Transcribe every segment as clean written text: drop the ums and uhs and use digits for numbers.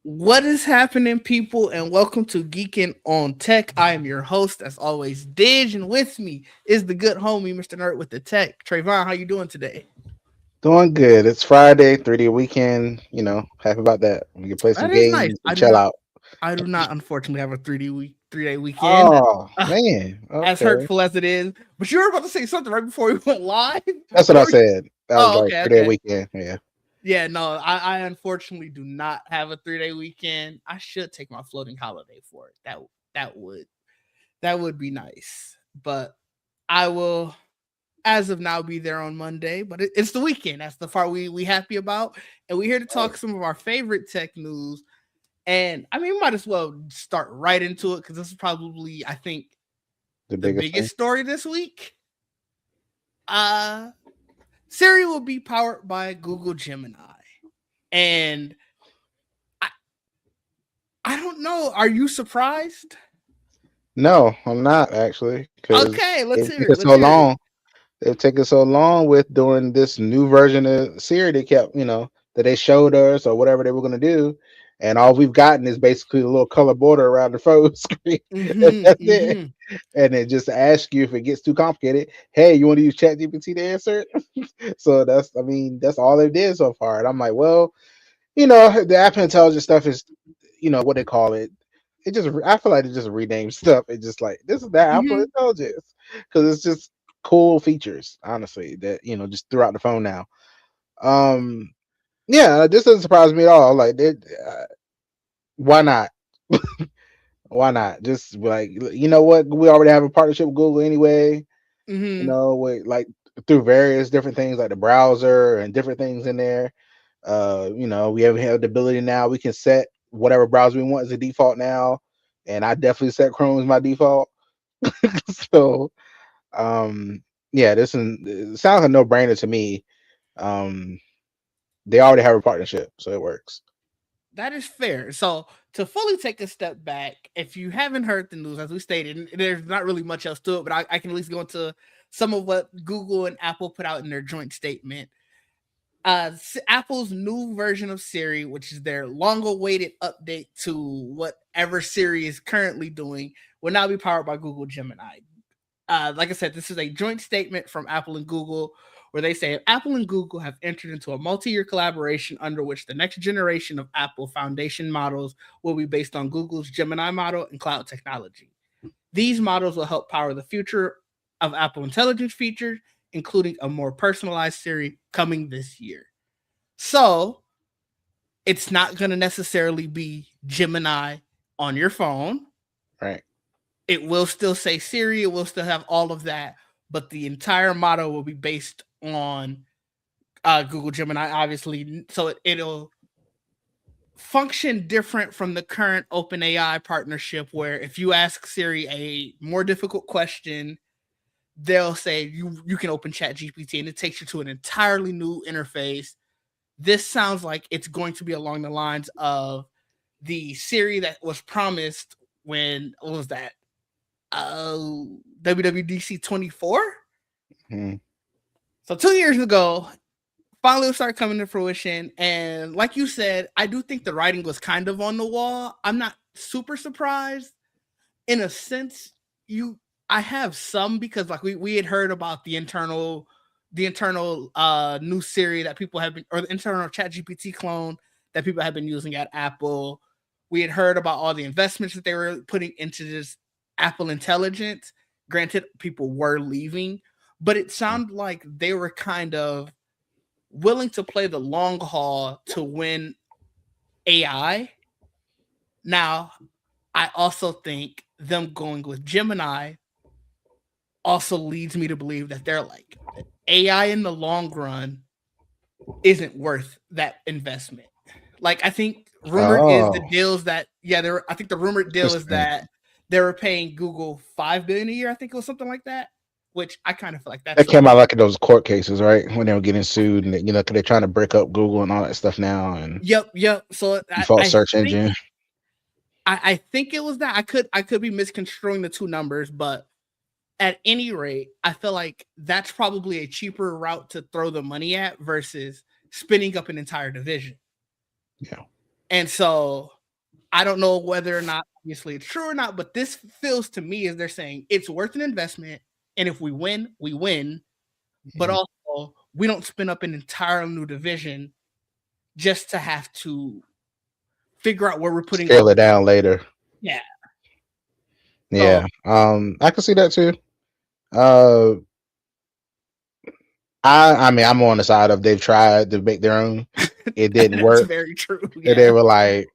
What is happening, people, and welcome to Geekin on Tech. I am your host, as always, Didge, and with me is the good homie, Mr. Nerd with the Tech. Trayvon, how you doing today? Doing good. It's Friday, 3-day weekend. Happy about that. We can play some That is nice. games and chill out. I do not, unfortunately, have a 3-day weekend. Oh Uh, man. as Okay. hurtful as it is, but you were about to say something right before we went live. That's what What I were you? said. That was Oh, like okay, 3-day okay. weekend. Yeah. Yeah, no, I unfortunately do not have a 3-day weekend. I should take my floating holiday for it. That would that would be nice, but I will, as of now, be there on Monday. But it's the weekend. That's the part we happy about, and we're here to Right. talk some of our favorite tech news. And I mean, we might as well start right into it because this is probably, I think, The the biggest thing. biggest story this week. Uh Siri will be powered by Google Gemini, and I I don't know. Are you surprised? No, I'm not actually, because Okay, let's it hear took it. us Let's so hear it. long. It took us so long with doing this new version of Siri they kept, that they showed us or whatever they were gonna do. And all we've gotten is basically a little color border around the phone screen. And Mm-hmm. that's it. Mm-hmm. And it just asks you if it gets too complicated. Hey, you want to use ChatGPT to answer it? So that's all they did so far. And I'm like, well, the app intelligence stuff is, what they call it. I feel like it just renamed stuff. It's just like this is that Apple Mm-hmm. Intelligence because it's just cool features, honestly, that just throughout the phone now. Um, yeah, this doesn't surprise me at all. Like, why not? Why not? Just like what, we already have a partnership with Google anyway. Mm-hmm. With like through various different things like the browser and different things in there. We have the ability now. We can set whatever browser we want as a default now, and I definitely set Chrome as my default. So, um, yeah, it sounds like a no brainer to me. Um, they already have a partnership, so it works. That is fair. So to fully take a step back, if you haven't heard the news, as we stated, there's not really much else to it, but I can at least go into some of what Google and Apple put out in their joint statement. Apple's new version of Siri, which is their long-awaited update to whatever Siri is currently doing, will now be powered by Google Gemini. Like I said, this is a joint statement from Apple and Google where they say Apple and Google have entered into a multi-year collaboration under which the next generation of Apple foundation models will be based on Google's Gemini model and cloud technology. These models will help power the future of Apple intelligence features, including a more personalized Siri coming this year. So it's not going to necessarily be Gemini on your phone. Right. It will still say Siri, it will still have all of that, but the entire model will be based on Google Gemini, obviously. So it'll function different from the current OpenAI partnership, where if you ask Siri a more difficult question, they'll say you can open Chat GPT and it takes you to an entirely new interface. This sounds like it's going to be along the lines of the Siri that was promised when, what was that? WWDC 24. Mhm. So 2 years ago, finally it started coming to fruition. And like you said, I do think the writing was kind of on the wall. I'm not super surprised. In a sense, you I have some, because like we had heard about the internal new Siri that people have been, or the internal Chat GPT clone that people have been using at Apple. We had heard about all the investments that they were putting into this Apple Intelligence. Granted, people were leaving, but it sounded like they were kind of willing to play the long haul to win AI. Now, I also think them going with Gemini also leads me to believe that they're like, AI in the long run isn't worth that investment. Like, I think rumored is the Oh, deals that I think the rumored deal is interesting. that they were paying Google $5 billion a year. I think it was something like that. Which I kind of feel like that's That a came out little. like in those court cases, right? When they were getting sued, and you know, 'cause they're trying to break up Google and all that stuff now, and Yep. So default search think engine. I think it was that. I could be misconstruing the two numbers, but at any rate, I feel like that's probably a cheaper route to throw the money at versus spinning up an entire division. Yeah, And so I don't know whether or not obviously it's true or not, but this feels to me as they're saying it's worth an investment. And if we win, we win. But mhm. also we don't spin up an entire new division just to have to figure out where we're putting all Scale it this. down later. Yeah. So Yeah, I can see that too. Uh, I mean, I'm on the side of they've tried to make their own. It didn't that's work, very true. and they Yeah. were like,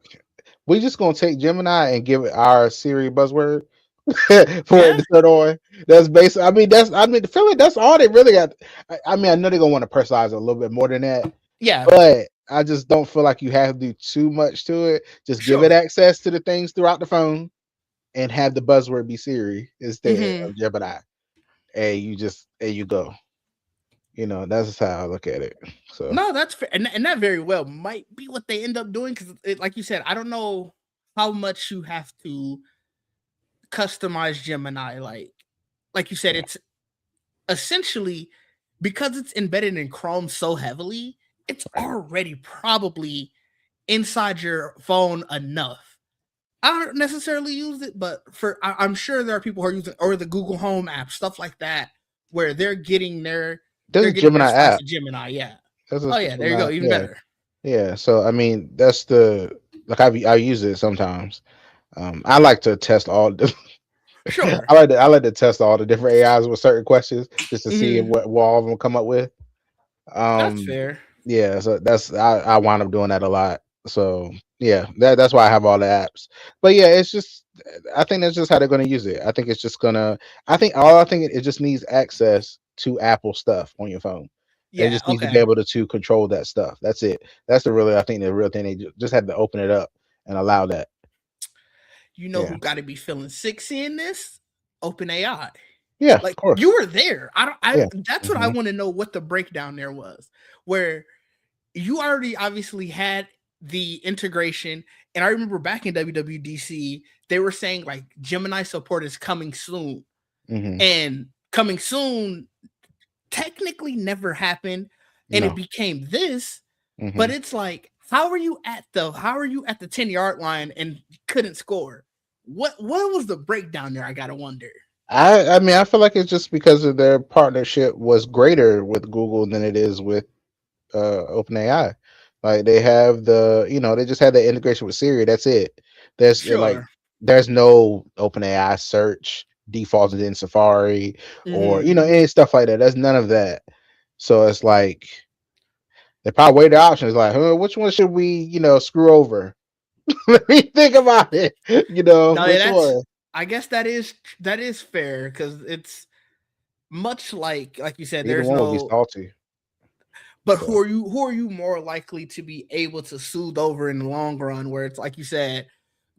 "We just gonna take Gemini and give it our Siri buzzword for it Yeah. to turn on." That's basic. I mean, feel like that's all they really got. I mean, I know they're gonna want to personalize it a little bit more than that, Yeah. but I just don't feel like you have to do too much to it. Just give it Sure. access to the things throughout the phone and have the buzzword be Siri instead Hmm. of Gemini, and you go. You know, that's just how I look at it. So No, that's fair. And that very well might be what they end up doing because, like you said, I don't know how much you have to customize Gemini. Like you said, yeah, it's essentially because it's embedded in Chrome so heavily, it's right. already probably inside your phone enough. I don't necessarily use it, but I'm sure there are people who are using or the Google Home app, stuff like that, where There's they're a getting their Gemini slice app. of Gemini. Yeah. There's a Oh yeah, there you Gemini. go. Even Yeah, better. yeah. So I mean, that's the like I use it sometimes. I like to test all. Sure. I like to test all the different AIs with certain questions just to see Hmm. what all of them come up with. That's Um, fair. yeah, so I wind up doing that a lot. So yeah, that's why I have all the apps. But yeah, it's just I think that's just how they're gonna use it. I think it's just gonna I think it just needs access to Apple stuff on your phone. They Yeah. just need to be Okay. able to control that stuff. That's it. That's I think the real thing. They just had to open it up and allow that. You know Yeah. who got to be feeling sick seeing this? OpenAI. Yeah, of Like course. you were there. I don't. I Yeah. That's what I Hmm. want to know. What the breakdown there was, where you already obviously had the integration. And I remember back in WWDC, they were saying like Gemini support is coming soon, Hmm. and coming soon technically never happened, and it No. became this. But Hmm. it's like, how are you at the 10-yard line and couldn't score? What was the breakdown there? I gotta wonder. I mean I feel like it's just because of their partnership was greater with Google than it is with OpenAI. Like they have they just had the integration with Siri. That's it. Like Sure. there's no OpenAI search defaulted in Safari or Hmm. any stuff like that. There's none of that. So it's like they probably weigh the options like, which one should we, screw over? Let me think about it. No, yeah, Which one? I guess that is fair because it's much like you said, Either there's one would be no. salty. But So who are you more likely to be able to soothe over in the long run? Where it's like you said,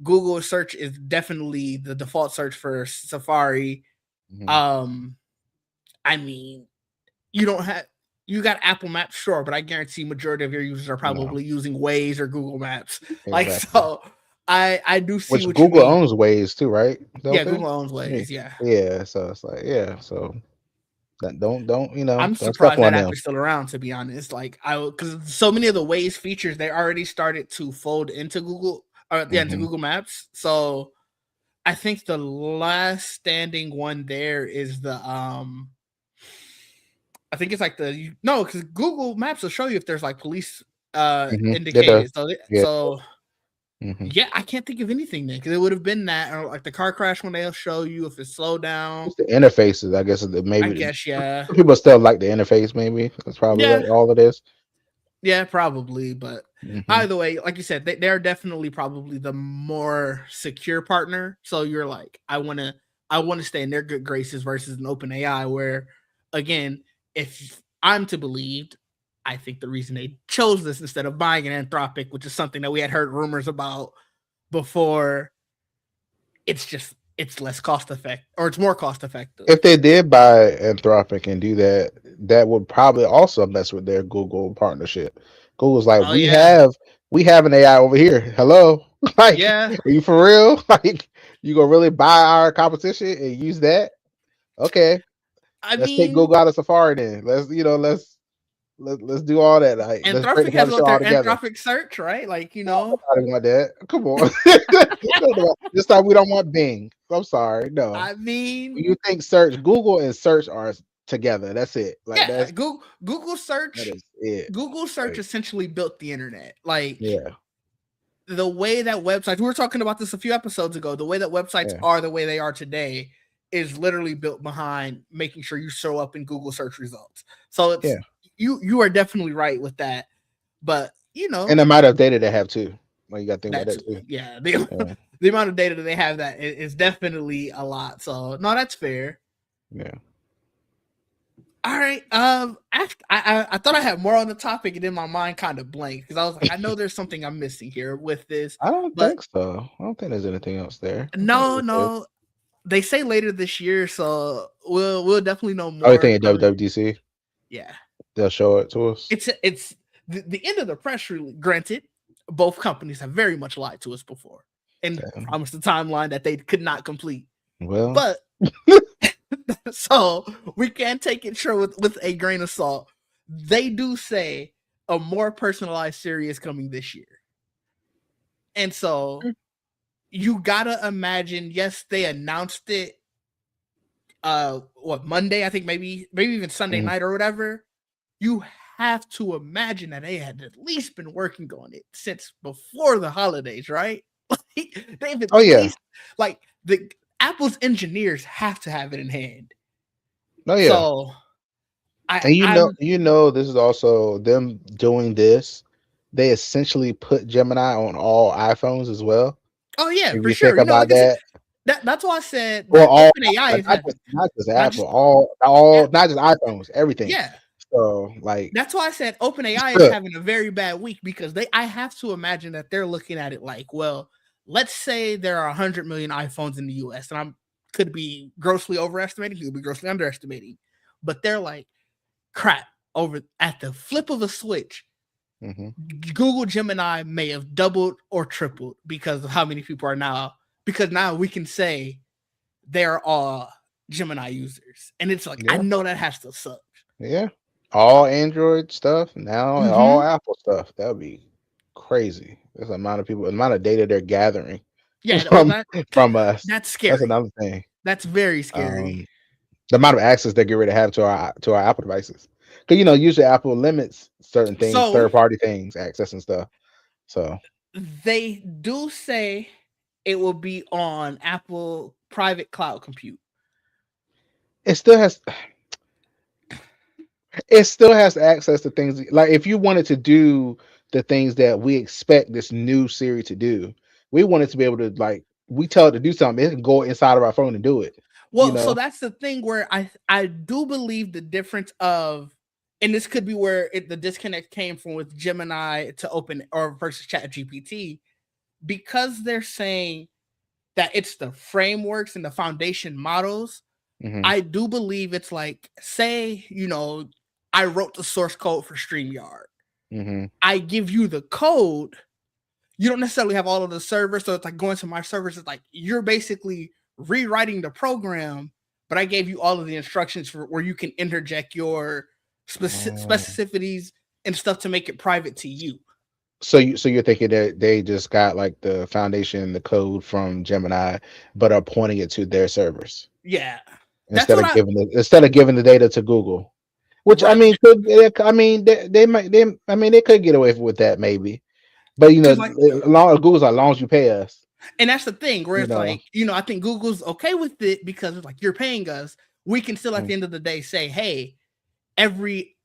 Google search is definitely the default search for Safari. mhm, Um, I mean, you don't have you got Apple Maps, sure, but I guarantee majority of your users are no, probably using Waze or Google Maps. Like exactly. so, I do see Which what you Google mean. owns Waze too, right? Don't Yeah, they? Google owns Yeah. Waze. Yeah, Yeah. So it's like, yeah. So that don't I'm don't step surprised on that app them. is still around. To be honest, like because so many of the Waze features they already started to fold into Google, or yeah, into Hmm. Google Maps. So I think the last standing one there is the I think it's like no, because Google Maps will show you if there's like police Hmm. It does. indicated. So Yeah. Hmm. yeah, I can't think of anything then because it would have been that or like the car crash when they'll show you if it's slowed down. Just the interfaces, I guess. I Maybe guess yeah, some people still like the interface. Maybe that's probably yeah, what all it is. yeah, probably. But Hmm. either way, like you said, they're definitely probably the more secure partner. So you're like, I want to stay in their good graces versus an open AI where, again, if I'm to believe, I think the reason they chose this instead of buying an Anthropic, which is something that we had heard rumors about before, it's less cost effective, or it's more cost effective. If they did buy Anthropic and do that, that would probably also mess with their Google partnership. Google's like, Oh we yeah, have an AI over here. Hello, like, yeah. are you for real? Like, you gonna really buy our competition and use that? Okay, I let's take mean, Google out of Safari then. Let's do all that. Like, let's break the Anthropic has partnership what all their together. Anthropic search, right? Like, No, nobody want that. Come on. This time we don't want Bing. I'm sorry. No. I mean, When you think search, Google and search are together. That's it. Like yeah, that Google search, is it. Google search Like, essentially built the internet. Like, yeah, the way that websites, we were talking about this a few episodes ago, the way that websites yeah, are the way they are today is literally built behind making sure you show up in Google search results. So it's, yeah. you are definitely right with that. But And the amount of data they have too. Like, you got to think about that's, that too. yeah, Yeah, the amount of data that they have that is definitely a lot. So no, that's fair. yeah. All right. I thought I had more on the topic, and then my mind kind of blanked because I was like, I know there's something I'm missing here with this, I don't but think so. I don't think there's anything else there. I think no, that's it. no. They say later this year, so we'll definitely know Oh, you more. think at WWDC Yeah, they'll show it to us? it's the end of the press release. Granted, both companies have very much lied to us before and Damn. promised a timeline that they could not complete. Well, But so we can take it sure with a grain of salt. They do say a more personalized Siri is coming this year, and so you gotta imagine. Yes, they announced it. What, Monday? I think maybe even Sunday night or whatever. You have to imagine that they had at least been working on it since before the holidays, right? Like, they've at oh yeah, least, like, the Apple's engineers have to have it in hand. oh yeah. So And I'm this is also them doing this. They essentially put Gemini on all iPhones as well. oh yeah, If for you think sure. about Like I said, that, that's why I said or that all, OpenAI is having not just not Apple, just all App- not just iPhones, everything. yeah. So like, That's why I said it's OpenAI is good. having a very bad week because I have to imagine that they're looking at it like, well, let's say there are 100 million iPhones in the US, and I'm could be grossly overestimating, could be grossly underestimating, but they're like, crap, over at the flip of a switch, Mhm. Google Gemini may have doubled or tripled because of how many people are now, because now we can say they're all Gemini users. And it's like, I Yeah, know that has to suck. yeah. All Android stuff now, and all Mm-hmm. Apple stuff. That would be crazy. There's the amount of people, the amount of data they're gathering Yeah, well, from from us. that's That's scary. another thing. That's very scary. The amount of access they get ready to have to our Apple devices. Because usually Apple limits certain things, So third party things, access and stuff. So they do say it will be on Apple private cloud compute. it still has access to things like if you wanted to do the things that we expect this new Siri to do, we want it to be able to, like, we tell it to do something, it can go inside of our phone and do it. You Well, so know? that's the thing where I do believe the difference of, and this could be where the disconnect came from with Gemini to Open or versus Chat GPT, because they're saying that it's the frameworks and the foundation models. Hmm. I do believe it's like, say, I wrote the source code for StreamYard. Hmm. I give you the code. You don't necessarily have all of the servers. So it's like going to my servers. It's like you're basically rewriting the program, but I gave you all of the instructions for where you can interject your specificities and stuff to make it private to you. So you're thinking that they just got like the foundation, the code from Gemini, but are pointing it to their servers Yeah. That's instead what of giving the data to Google. Which, I right. mean, they might, I mean, they could get away with that maybe, but Because like, Google's like, as long as you pay us, and that's the thing where you it's know. like, I think Google's okay with it because it's like, you're paying us. We can still at Mm, the end of the day say, hey, every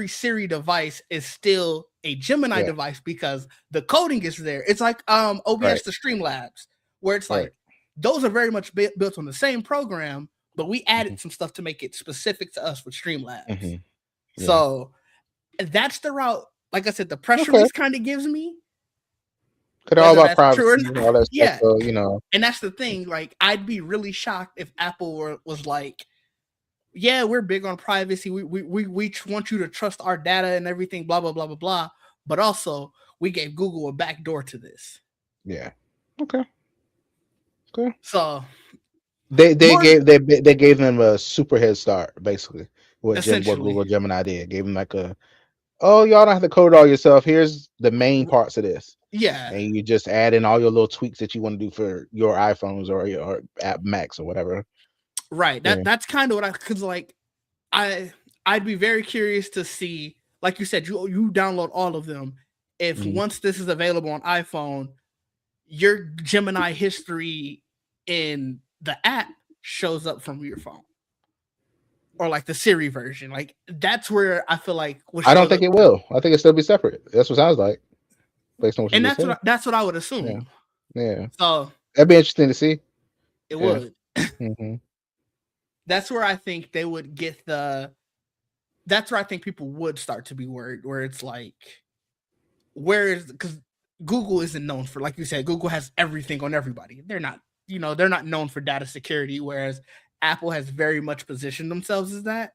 Siri device is still a Gemini yeah, device because the coding is there. It's like right, OBS to Streamlabs, where it's right. like those are very much built on the same program, but we Hmm. added some stuff to make it specific to us with Streamlabs. Hmm. Yeah, So that's the route. Like I said, the press Okay. release kind of gives me They're all whether about that's true or privacy and not. all that stuff. Yeah, So, you know, and that's the thing. Like, I'd be really shocked if Apple was like, "Yeah, we're big on privacy. We want you to trust our data and everything. Blah blah blah blah blah." But also, we gave Google a backdoor to this. yeah. Okay. Okay. So They more gave them a super head start, basically. What essentially, Google Gemini did, gave them like a, oh, y'all don't have to code it all yourself. Here's the main parts of this, yeah, and you just add in all your little tweaks that you want to do for your iPhones or your app Macs or whatever. right. Yeah. That's kind of what because like I'd be very curious to see, like you said, you download all of them. If Mhm. once this is available on iPhone, your Gemini history in the app shows up from your phone. Or like the Siri version. Like that's where I feel like will I show don't think it will. I think it'll still be separate. That's what it sounds like, based on what you and just said. that's what I would Yeah. assume. Yeah. So That'd be interesting to see. it Yeah. would. Hmm. That's where I think they would get that's where I think people would start to be worried, where it's like, where is, because Google isn't known for, like you said, Google has everything on everybody. They're not, they're not known for data security, whereas Apple has very much positioned themselves as that.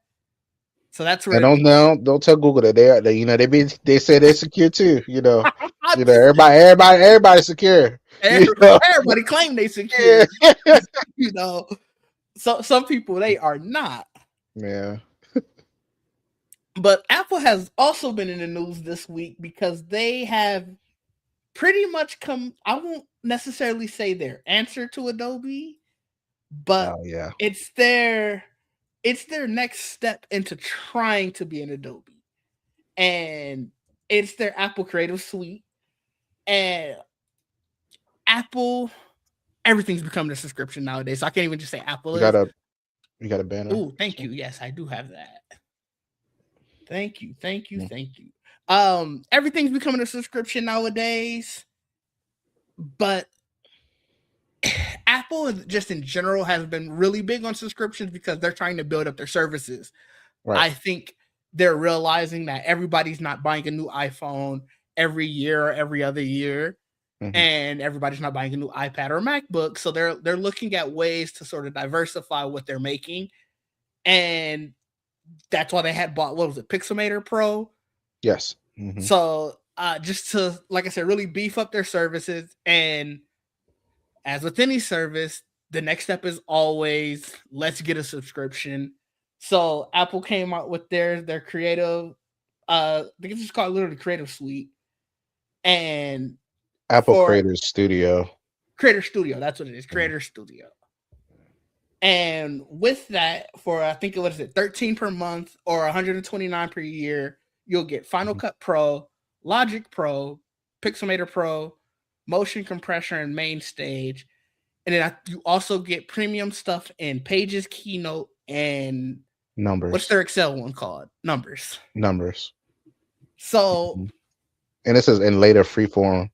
So that's where And it makes don't tell Google that they say they're secure too. just, Everybody's secure. You know, everybody claim they yeah, secure, you know. So some people they are not. yeah. But Apple has also been in the news this week because they have pretty much come, I won't necessarily say their answer to Adobe, but Oh yeah. it's their next step into trying to be an Adobe. And it's their Apple Creative Suite. And Apple, everything's becoming a subscription nowadays. So I can't even just say Apple You is. got a banner. Oh, thank you. Yes, I do have that. Thank you. Thank you. Mm. Thank you. Everything's becoming a subscription nowadays, but Apple just in general has been really big on subscriptions because they're trying to build up their services. Right. I think they're realizing that everybody's not buying a new iPhone every year or every other year, and everybody's not buying a new iPad or MacBook. So they're looking at ways to sort of diversify what they're making, and that's why they had bought, what was it, Pixelmator Pro. Yes. So just to, like I said, really beef up their services. And as with any service, the next step is always, let's get a subscription. So Apple came out with their creative, I think it's just called literally Creative Suite. And Apple for Creators Studio. Creator Studio, that's what it is, Creator Studio. And with that, for I think what is it, 13 per month or 129 per year, you'll get Final Cut Pro, Logic Pro, Pixelmator Pro, Motion Compressor, and Main Stage. And then you also get premium stuff in Pages, Keynote, and Numbers. what's their Excel one called? Numbers. So, and this is in later freeform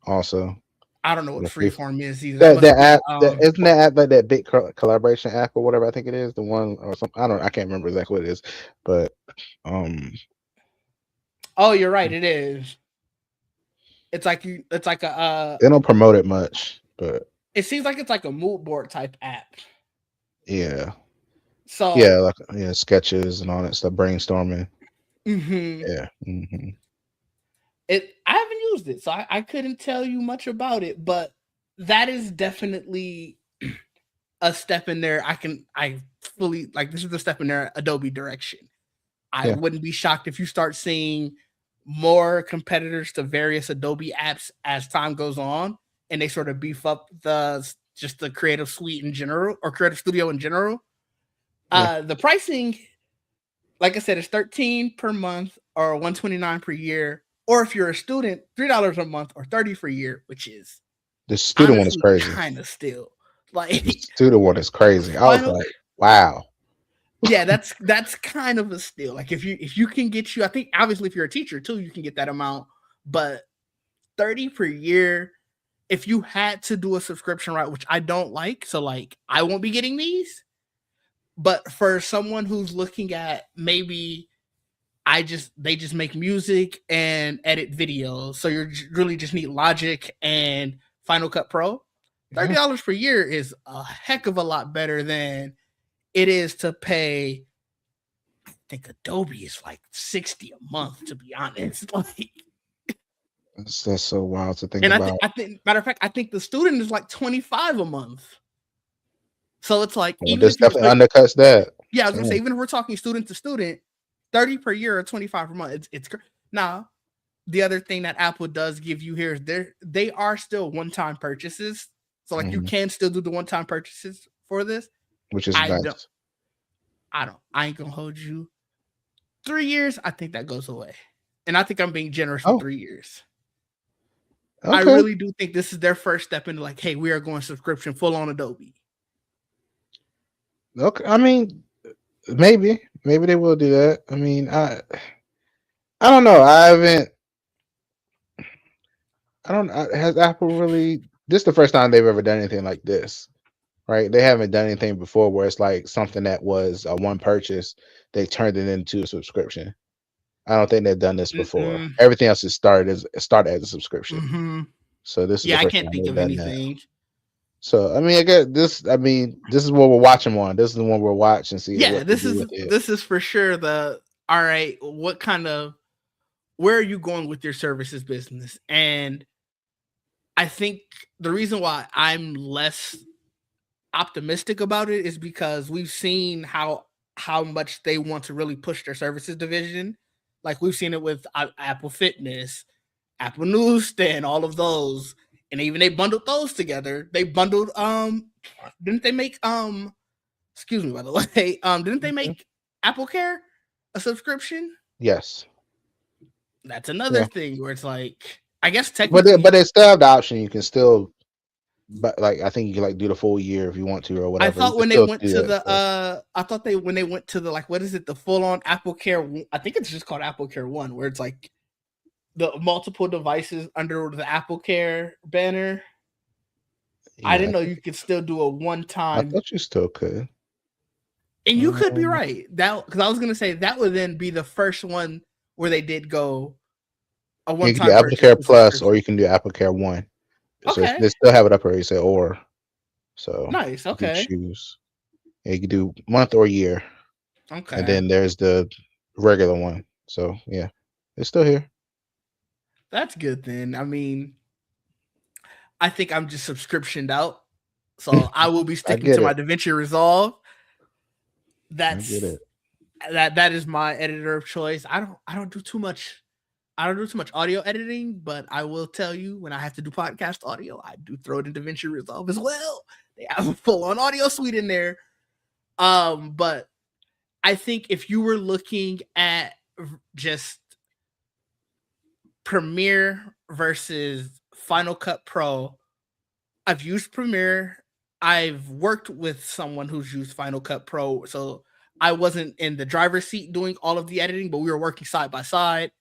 also. I don't know what freeform is either. That app, isn't that app like that big collaboration app or whatever? I think it is the one or something. I can't remember exactly what it is, but oh, you're right. It is. It's like a. They don't promote it much, but it seems like it's like a mood board type app. Yeah. So yeah, sketches and all that stuff, brainstorming. Yeah. I haven't used it, so I couldn't tell you much about it, but that is definitely a step in there. I fully, like, this is the step in their Adobe direction. I wouldn't be shocked if you start seeing more competitors to various Adobe apps as time goes on, and they sort of beef up the Creative Suite in general, or Creative Studio in general. The pricing, like I said, is $13 per month or $129 per year. Or if you're a student, $3 a month or $30 for a year, which is the student one is crazy. Kind of still like the student one is crazy. I was like, wow. Yeah, that's kind of a steal. Like if you can get I think obviously if you're a teacher too, you can get that amount, but $30 per year, if you had to do a subscription route, which I don't like, so like I won't be getting these. But for someone who's looking at maybe they just make music and edit videos. So you really just need Logic and Final Cut Pro. $30 per year is a heck of a lot better than it is to pay. I think Adobe is like 60 a month, to be honest. Like, That's so wild to think and about. I think matter of fact, I think the student is like 25 a month. So it's like, Well, even this if you're definitely undercuts that. yeah, I was gonna say, even if we're talking student to student, 30 per year or 25 per month, it's now. The other thing that Apple does give you here is they are still one-time purchases. So like you can still do the one-time purchases for this. Which is I nice. ain't gonna hold you. 3 years, I think that goes away. And I think I'm being generous with 3 years. I Okay. really do think this is their first step into like, hey, we are going subscription full on Adobe. Okay. I mean, maybe they will do that. I mean, I don't know. Has Apple really? This is the first time they've ever done anything like this, right? They haven't done anything before where it's like something that was a one purchase, they turned it into a subscription. I don't think they've done this before. Mm-mm. Everything else is started as a subscription. Mm-hmm. So this is Yeah, the I first can't time think they've of done that. anything. So I mean, I guess this. I mean, this is what we're watching on. This is the one we're watching. See Yeah, what they do with it. this is for sure the all right. What kind of where are you going with your services business? And I think the reason why I'm less optimistic about it is because we've seen how much they want to really push their services division. Like we've seen it with Apple Fitness, Apple Newsstand, all of those, and even they bundled those together. They bundled didn't they make excuse me by the way didn't they make Apple Care a subscription? Yes. That's another thing where it's like, I guess But technically they still have the option. You can still, but like I think you can like do the full year if you want to or I whatever. You thought can when they still went do to that the stuff. I thought they when they went to the like what is it, the full on Apple Care, I think it's just called Apple Care 1, where it's like the multiple devices under the Apple Care banner. I Yeah, didn't know you could still do a one I time, thought you still could. and you could be right. That because I was gonna say that would then be the first one where they did go a one You can do time Apple purchase Care to Plus or subscription. you can do Apple Care 1. So Okay, they still have it up here. You say or. So nice. you can Okay, choose. Yeah, you can do month or year. And okay, then there's the regular one. So yeah, it's still here. that's good then. I mean, I think I'm just subscriptioned out, so I will be I sticking get to my it. DaVinci Resolve. I get That's it. that is my editor of choice. I don't do too much. I don't do too much audio editing, but I will tell you when I have to do podcast audio, I do throw it in DaVinci Resolve as well. They have a full on audio suite in there. But I think if you were looking at just Premiere versus Final Cut Pro, I've used Premiere. I've worked with someone who's used Final Cut Pro, so I wasn't in the driver's seat doing all of the editing, but we were working side by side.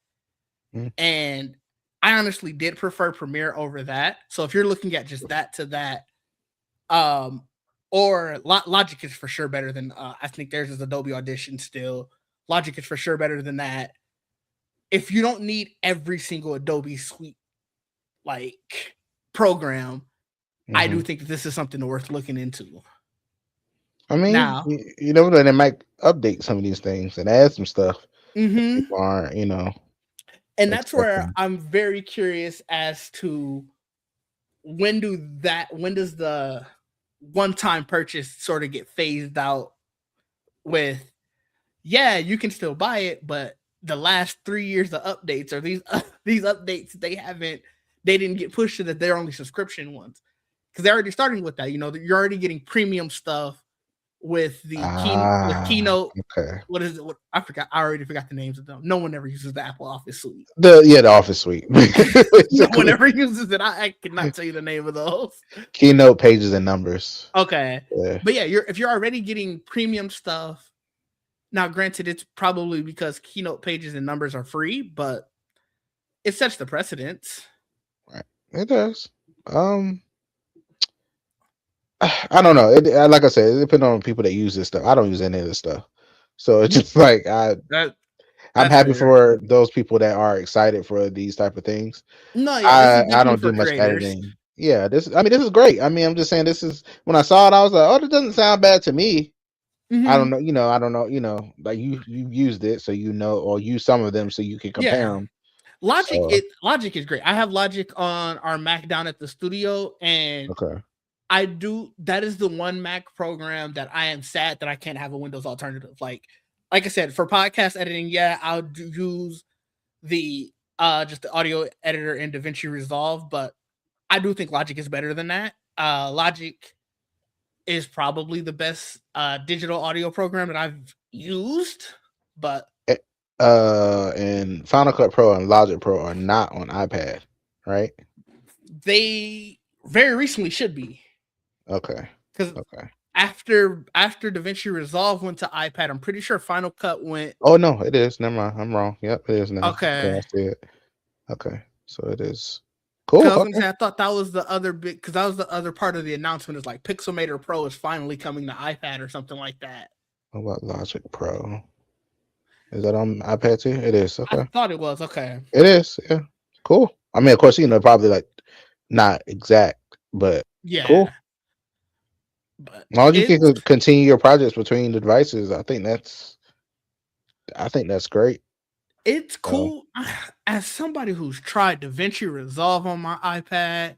Mm. And I honestly did prefer Premiere over that. So if you're looking at just that to that, um, or Logic is for sure better than I think theirs is Adobe Audition still. Logic is for sure better than that. If you don't need every single Adobe suite like program, I do think that this is something worth looking into. I mean, Now, you never know. They might update some of these things and add some stuff that mm-hmm. people aren't, And that's where expecting. I'm very curious as to when does the one-time purchase sort of get phased out with, yeah, you can still buy it, but the last 3 years of updates or these updates they didn't get pushed to that they're only subscription ones, because they're already starting with that. You're already getting premium stuff with the Keynote. Okay. What is it? I forgot. I already forgot the names of them. No one ever uses the Apple Office suite. The Office suite. No one ever uses it. I cannot tell you the name of those. Keynote pages and numbers. Okay, Yeah. but yeah, if you're already getting premium stuff. Now, granted, it's probably because Keynote pages and numbers are free, but it sets the precedence. Right. It does. I don't know. Like I said, it depends on people that use this stuff. I don't use any of this stuff, so it's just like That I'm That's happy fair. for those people that are excited for these type of things. No, yeah, this is I definitely don't for do much creators. editing. Yeah, this is great. I mean, I'm just saying this is when I saw it, I was like, oh, this doesn't sound bad to me. I don't Hmm. know, I don't know, like you used it, so or use some of them so you can compare Yeah. them. Logic So it Logic is great. I have Logic on our Mac down at the studio, and okay, that is the one Mac program that I am sad that I can't have a Windows alternative. Like I said, for podcast editing, yeah, use the just the audio editor in DaVinci Resolve, but I do think Logic is better than that. Logic is probably the best digital audio program that I've used, but Eh, and Final Cut Pro and Logic Pro are not on iPad, right? they very recently should be, Okay, because okay. after DaVinci Resolve went to iPad, I'm pretty sure Final Cut went. Oh no, it is. Never mind, I'm wrong. Yep, it is now. Okay, Okay, I see it. Okay, so it is because cool. I was gonna Okay, say I thought that was the other big, because that was the other part of the announcement, is like Pixelmator Pro is finally coming to iPad or something like that. what about Logic Pro? Is that on iPad too? It is. I Okay, thought it was okay. it is. Yeah, cool. I mean, of course, probably like not exact, but cool. Yeah, but As long as you it's can continue your projects between the devices, I think that's great. it's So cool. As somebody who's tried DaVinci Resolve on my iPad,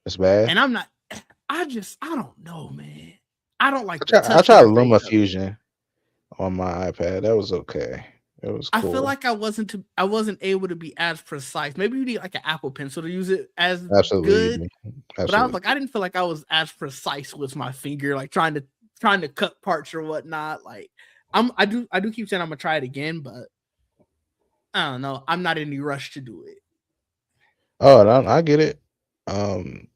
it's bad. and I don't know, man. I don't like the I touch tried interface Luma of it. Fusion on my iPad. That was okay. It was I feel cool. like I wasn't able to be as precise. Maybe you need like an Apple Pencil to use it as Absolutely, you good. do. But I was Absolutely. like, I didn't feel like I was as precise with my finger, like trying to cut parts or whatnot. Like I do keep saying I'm gonna try it again, but I don't know. I'm not in any rush to do it. Oh, I get it. Um,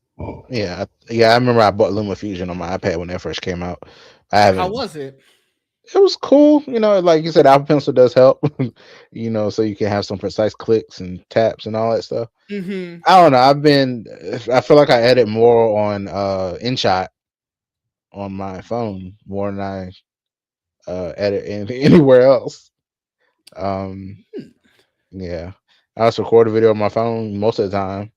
yeah, yeah. I remember I bought Luma Fusion on my iPad when that first came out. I How haven't. was it? It was cool. Like you said, Apple Pencil does help. So you can have some precise clicks and taps and all that stuff. Mm-hmm. I don't know. I feel like I edit more on InShot on my phone more than I edit anywhere else. Um, Hmm. yeah, I just record a video on my phone most of the time,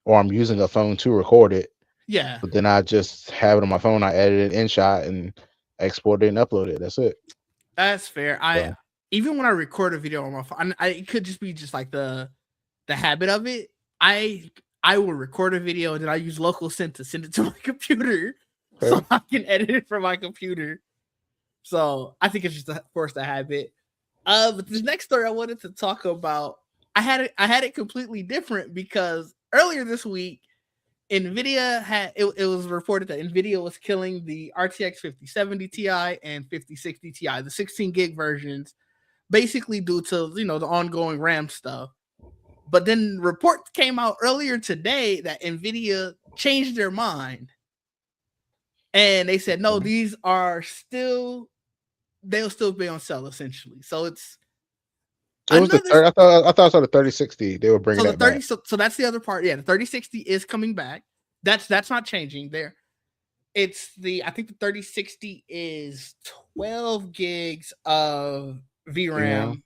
or I'm using a phone to record it. Yeah, But then I just have it on my phone. I edit it in InShot and export it and upload it. That's it. that's fair. I So Even when I record a video on my phone, it could just be just like the habit of it. I I will record a video and then I use local send to send it to my computer so okay. I can edit it from my computer. So I think it's just of course the habit. But this next story I wanted to talk about, I had it completely different because earlier this week, Nvidia it was reported that Nvidia was killing the RTX 5070 Ti and 5060 Ti, the 16 gig versions, basically due to the ongoing RAM stuff. But then reports came out earlier today that Nvidia changed their mind and they said no, these are still they'll still be on sale essentially. So it's It was the another. third. I thought I saw the 3060. They were bringing So the that back. 30, so that's the other part. Yeah, the 3060 is coming back. That's not changing there. It's the I think the 3060 is 12 gigs of Yeah. VRAM,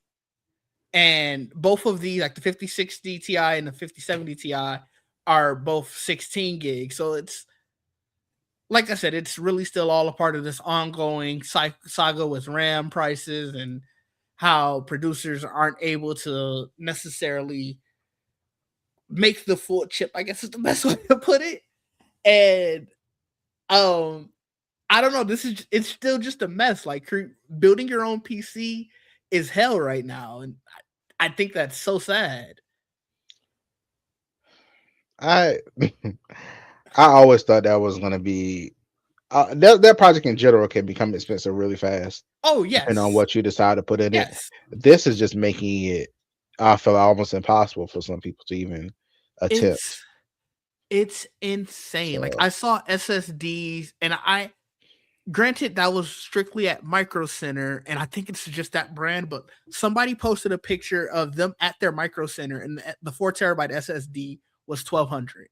and both of these, like the 5060 Ti and the 5070 Ti, are both 16 gigs. So it's like I said, it's really still all a part of this ongoing saga with RAM prices and how producers aren't able to necessarily make the full chip, I guess is the best way to put it. And um I don't know, it's still just a mess. Like building your own PC is hell right now, and I think that's so sad. I I always thought that was gonna be that project in general can become expensive really fast, Oh depending on yes. what you decide to put in it. Yes. This is just making it, I feel, almost impossible for some people to even attempt. It's it's insane. Like So I saw SSDs, and I granted that was strictly at Micro Center, and I think it's just that brand, but somebody posted a picture of them at their Micro Center, and the 4 terabyte SSD was 1200.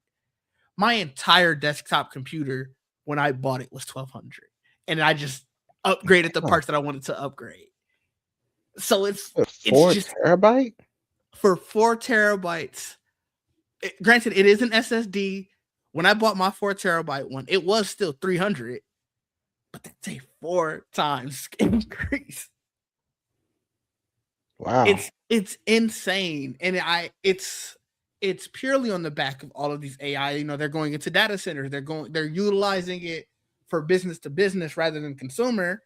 My entire desktop computer when I bought it was 1200, and I just upgraded the huh. parts that I wanted to upgrade. So it's Four just terabyte? for 4 terabytes. Granted, it is an SSD. When I bought my 4 terabyte one, it was still 300, but that's a 4 times increase. Wow. It's insane, and it's purely on the back of all of these AI. They're going into data centers. They're utilizing it for business to business rather than consumer,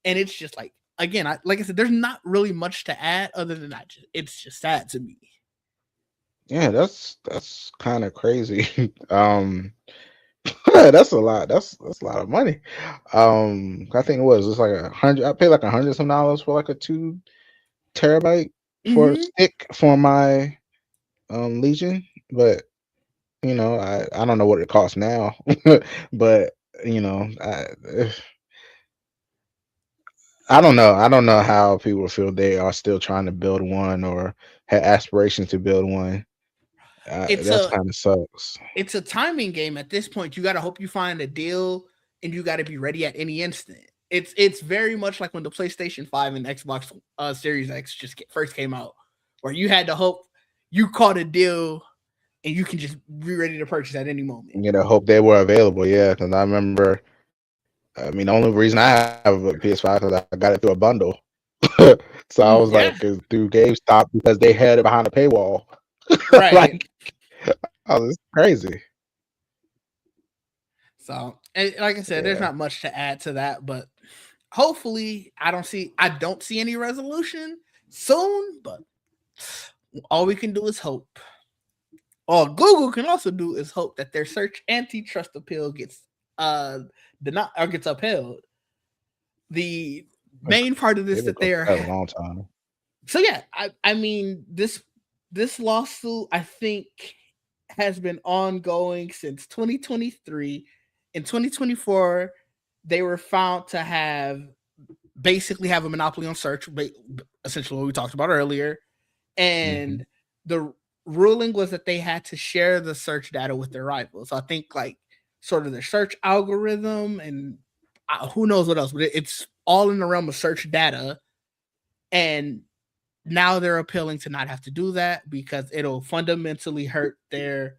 and it's just like, again, like I said, there's not really much to add other than that. It's just sad to me. Yeah, that's kind of crazy. That's a lot. That's a lot of money. I think it's like 100. I paid like $100 some for like a 2 terabyte for a Mm-hmm. stick for my Legion, but I don't know what it costs now, but you know, I don't know. I don't know how people feel they are still trying to build one or have aspirations to build one. It's That's a kind of sucks. it's a timing game at this point. You got to hope you find a deal, and you got to be ready at any instant. It's very much like when the PlayStation 5 and Xbox Series X first came out, where you had to hope you caught a deal and you can just be ready to purchase at any moment. Hope they were available. Yeah, because I remember. I mean, the only reason I have a PS5 because I got it through a bundle. So I was like, Yeah, through GameStop because they had it behind a paywall. right. Like, oh, this is crazy. So, and like I said, there's Yeah. not much to add to that, but hopefully, I don't see any resolution soon. But all we can do is hope. All Google can also do is hope that their search antitrust appeal gets uh denied or gets upheld. The main part of this They've been that going they for are that a long time. so yeah, I mean this lawsuit I think has been ongoing since 2023. In 2024, they were found to have a monopoly on search, essentially what we talked about earlier, Hmm. and the ruling was that they had to share the search data with their rivals. So I think like sort of their search algorithm and who knows what else, but it's all in the realm of search data. And now they're appealing to not have to do that because it'll fundamentally hurt their,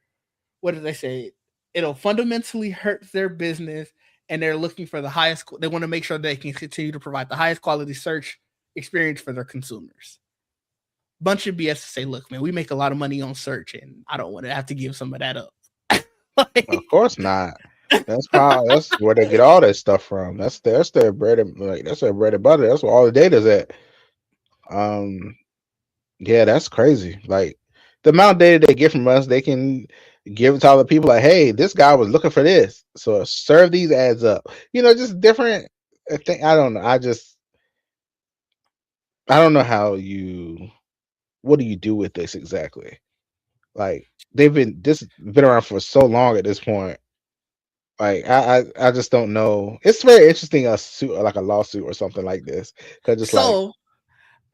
what did they say? It'll fundamentally hurt their business, and they're looking for the highest. They want to make sure they can continue to provide the highest quality search experience for their consumers. Bunch of BS to say, look, man, we make a lot of money on search, and I don't want to have to give some of that up. Of Like, course not. That's where they get all that stuff from. That's their bread and like that's their bread and butter. That's where all the data's at. Um, yeah, that's crazy. Like the amount of data they get from us, they can give it to other people. Like, hey, this guy was looking for this, so serve these ads up. Just different thing. I don't know. I don't know how you. What do you do with this exactly? Like this been around for so long at this point. Like I just don't know. It's very interesting a suit like a lawsuit or something like this because just like so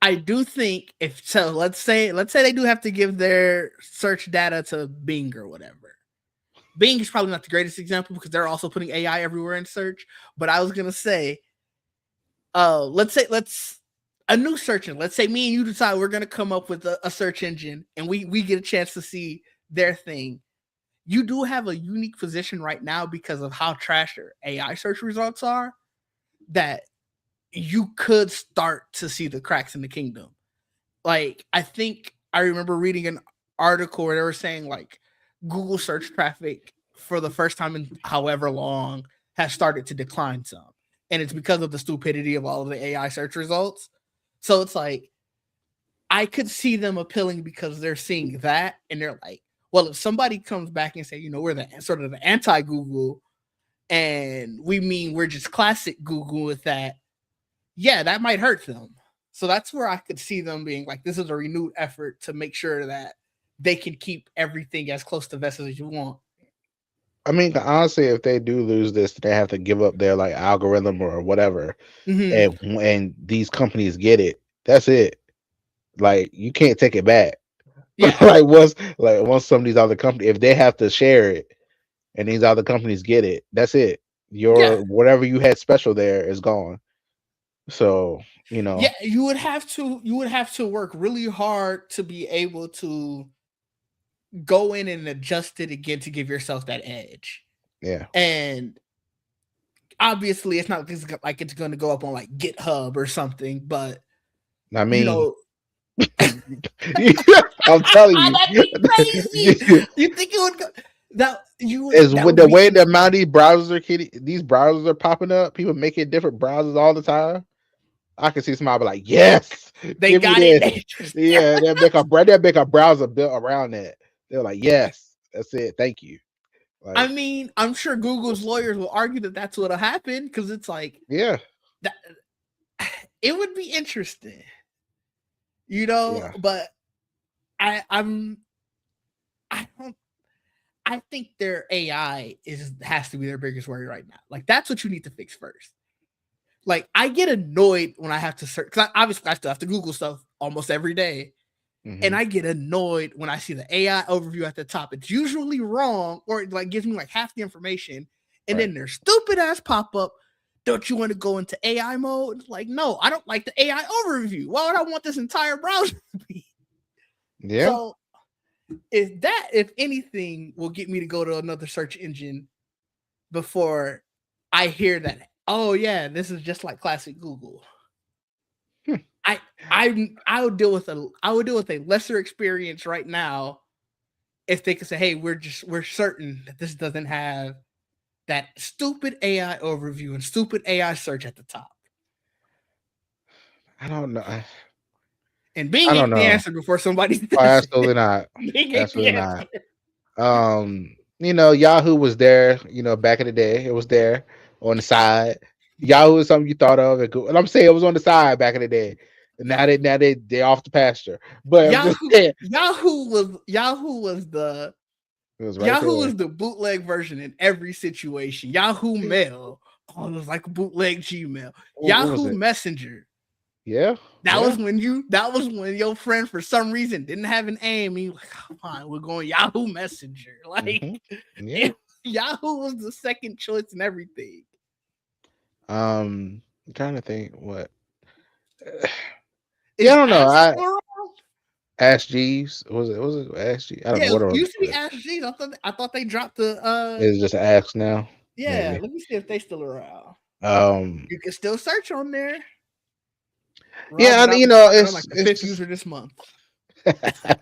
I do think if so, let's say they do have to give their search data to Bing or whatever. Bing is probably not the greatest example because they're also putting AI everywhere in search. But I was gonna say, let's a new search engine. Let's say me and you decide we're gonna come up with a search engine, and we get a chance to see their thing. You do have a unique position right now because of how trash your AI search results are. That you could start to see the cracks in the kingdom. Like I think I remember reading an article where they were saying like Google search traffic for the first time in however long has started to decline some. And it's because of the stupidity of all of the AI search results. So it's like I could see them appealing because they're seeing that and they're like, well, if somebody comes back and say, we're the sort of the anti Google and we mean we're just classic Google with that, yeah, that might hurt them. So that's where I could see them being like, this is a renewed effort to make sure that they can keep everything as close to Vestas as you want. I mean honestly, if they do lose this, they have to give up their like algorithm or whatever, Mm-hmm. and these companies get it. That's it. Like you can't take it back. Yeah, Once some of these other companies, if they have to share it, and these other companies get it, that's it. yeah, Your whatever you had special there is gone. So, you know, Yeah, you would have to work really hard to be able to go in and adjust it again to give yourself that edge. yeah. And obviously it's not like it's going to go up on like GitHub or something, but I you mean, know, I'm telling you, that'd be crazy. You think it would go that you would is that with would the be way the insane. amount of these browsers are popping up, people making different browsers all the time. I can see somebody be like, yes, They give me got it. this. They just, Yeah, they'll make a browser built around that. They're like, yes, that's it. Thank you. I Like, mean, I'm sure Google's lawyers will argue that that's what'll happen because it's like yeah, that. It would be interesting, you know. yeah. But I'm I don't I think their AI has to be their biggest worry right now. Like that's what you need to fix first. Like I get annoyed when I have to search because obviously I still have to Google stuff almost every day, and Hmm. I get annoyed when I see the AI overview at the top. It's usually wrong or it like gives me like half the information, and Right. then their stupid ass pop up. Don't you want to go into AI mode? It's like, no, I don't like the AI overview. Why would I want this entire browser to be? Yeah. So if anything, will get me to go to another search engine before I hear that. Oh yeah, this is just like classic Google. Hmm. I I would deal with a lesser experience right now if they could say, hey, we're certain that this doesn't have that stupid AI overview and stupid AI search at the top. I don't know. And Bing I don't ain't the know. answer before somebody Oh, says absolutely it. not. Bing ain't the Absolutely answer. not. Yahoo was there, back in the day. It was there on the side. Yahoo is something you thought of. And I'm saying it was on the side back in the day. And they off the pasture. But I'm just Yahoo saying it was right Yahoo there. was the bootleg version in every situation. Yahoo Mail, oh, it was like a bootleg Gmail. What was Yahoo it? Messenger. Yeah, That yeah. was when your friend for some reason didn't have an aim. He was like, oh, fine, we're going Yahoo Messenger. Like Hmm. Yeah. Yahoo was the second choice in everything. I'm trying to think what. Yeah, I Is don't know. Ask still around? Ask Jeeves. Was it Ask Jeeves? I don't know Yeah, what it it was. used to be Ask G's. I thought they dropped the It's just Ask now. yeah, Maybe. let me see if they still around. Um You can still search on there. yeah, But and I'll be talking. I'm like the it's fifth just user this month.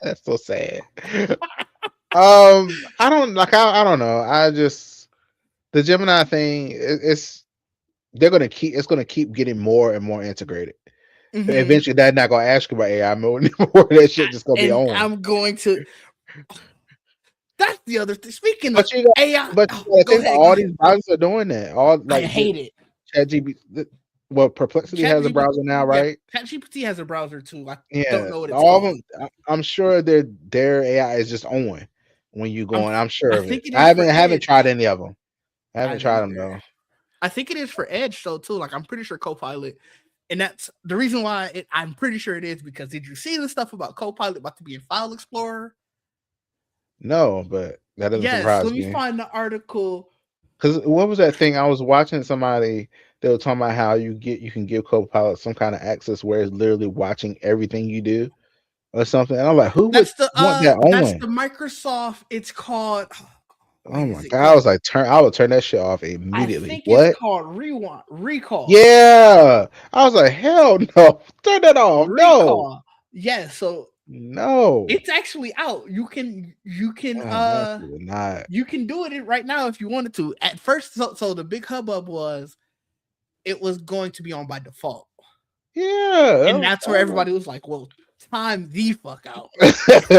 that's so sad. I don't like. I don't know. I just the Gemini thing. It's they're gonna keep. It's gonna keep getting more and more integrated. Mm-hmm. Eventually, they're not gonna ask you about AI mode anymore. That shit just gonna be And on. I'm going to. That's the other thing. Speaking of But you got, AI, but oh, you gotta go think about ahead. Go all ahead. these browsers are doing that. All I like hate it. ChatGPT. Well, Perplexity has a ChatGPT. browser now, Yeah, right? ChatGPT has a browser too. I don't Yeah, know what it's all of called. them. I'm sure their AI is just on when you go I'm. on. I'm sure I of it. think it is for I haven't tried Edge. any of them. I I haven't haven't tried them either. though. I think it is for Edge though too. Like I'm pretty sure Copilot, and that's the reason why I'm pretty sure it is because did you see the stuff about Copilot about to be in File Explorer? No, but that doesn't Yes. Let surprise me me. find the article. Because what was that thing I was watching? Somebody they were talking about how you can give Copilot some kind of access where it's literally watching everything you do or something. And I'm like, who would want that That's on? the Microsoft. It's called. What Oh my is it god! I was called? like, I would turn that shit off I immediately. think it's What? called Rewind Recall. Yeah, I was like, hell no, turn that off. No, Recall. Yeah, so no. it's actually out. Absolutely not. You can do it right now if you wanted to. At first, so the big hubbub was it was going to be on by default. And Yeah. that's where everybody was like, well, time the fuck out. Hey,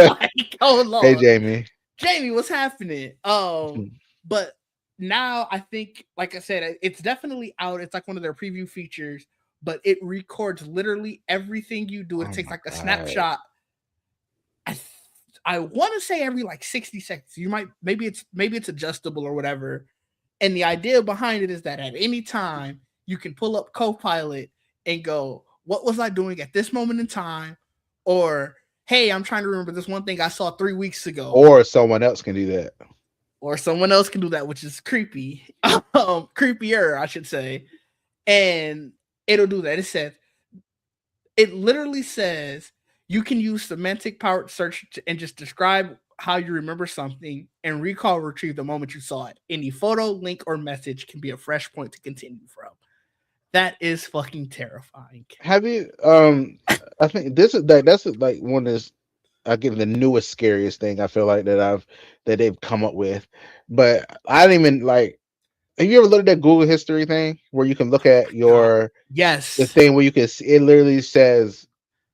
Like, hold on. Jamie. Jamie, what's happening? But now I think, like I said, it's definitely out. It's like one of their preview features, but it records literally everything you do. It Oh takes my like a god. snapshot. I I want to say every like 60 seconds. You might maybe it's adjustable or whatever. And the idea behind it is that at any time you can pull up Copilot and go, "What was I doing at this moment in time?" Or, "Hey, I'm trying to remember this one thing I saw 3 weeks ago." Or someone else can do that. Or someone else can do that, which is creepy, creepier, I should say. And it'll do that. It literally says you can use semantic powered search and just describe how you remember something and recall retrieve the moment you saw it. Any photo, link, or message can be a fresh point to continue from. That is fucking terrifying. Have you? I think this is like that's like one of this. I give the newest scariest thing I feel like that they've come up with, but I didn't even like. Have you ever looked at that Google history thing where you can look at God. the Yes. thing where you can see, it literally says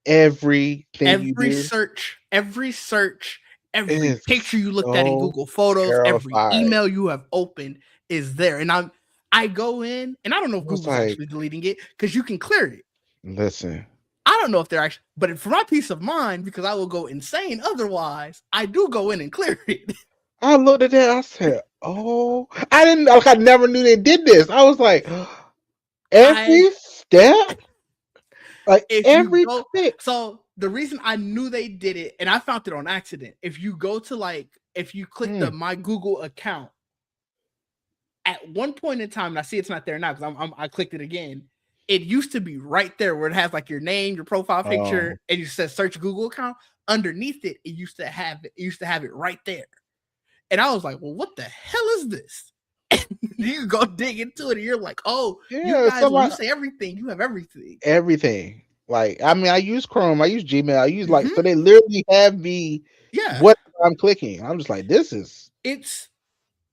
everything you Every do? search, every search, It every is picture you looked at in so Google Photos, every terrifying. email you have opened is there. And I go in and I don't know if I was Google's like, actually deleting it because you can clear it. listen. I don't know if they're actually, but for my peace of mind, because I will go insane otherwise, I do go in and clear it. I looked at that. I said, "Oh, I didn't like. I never knew they did this." I was like, I every step, like if you every go click. so the reason I knew they did it, and I found it on accident, if you go to if you click the Mm, my Google account, at one point in time, and I see it's not there now because I clicked it again. It used to be right there where it has like your name, your profile oh, picture, and you said search Google account. Underneath it, it used to have it right there. And I was like, well, what the hell is this? And you go dig into it, and you're like, oh, you yeah. guys, when you Somebody, say everything, you have everything. everything. Like, I mean, I use Chrome, I use Gmail, I use like, so Mm-hmm. they literally have me Yeah, what I'm clicking. I'm just like, this is, it's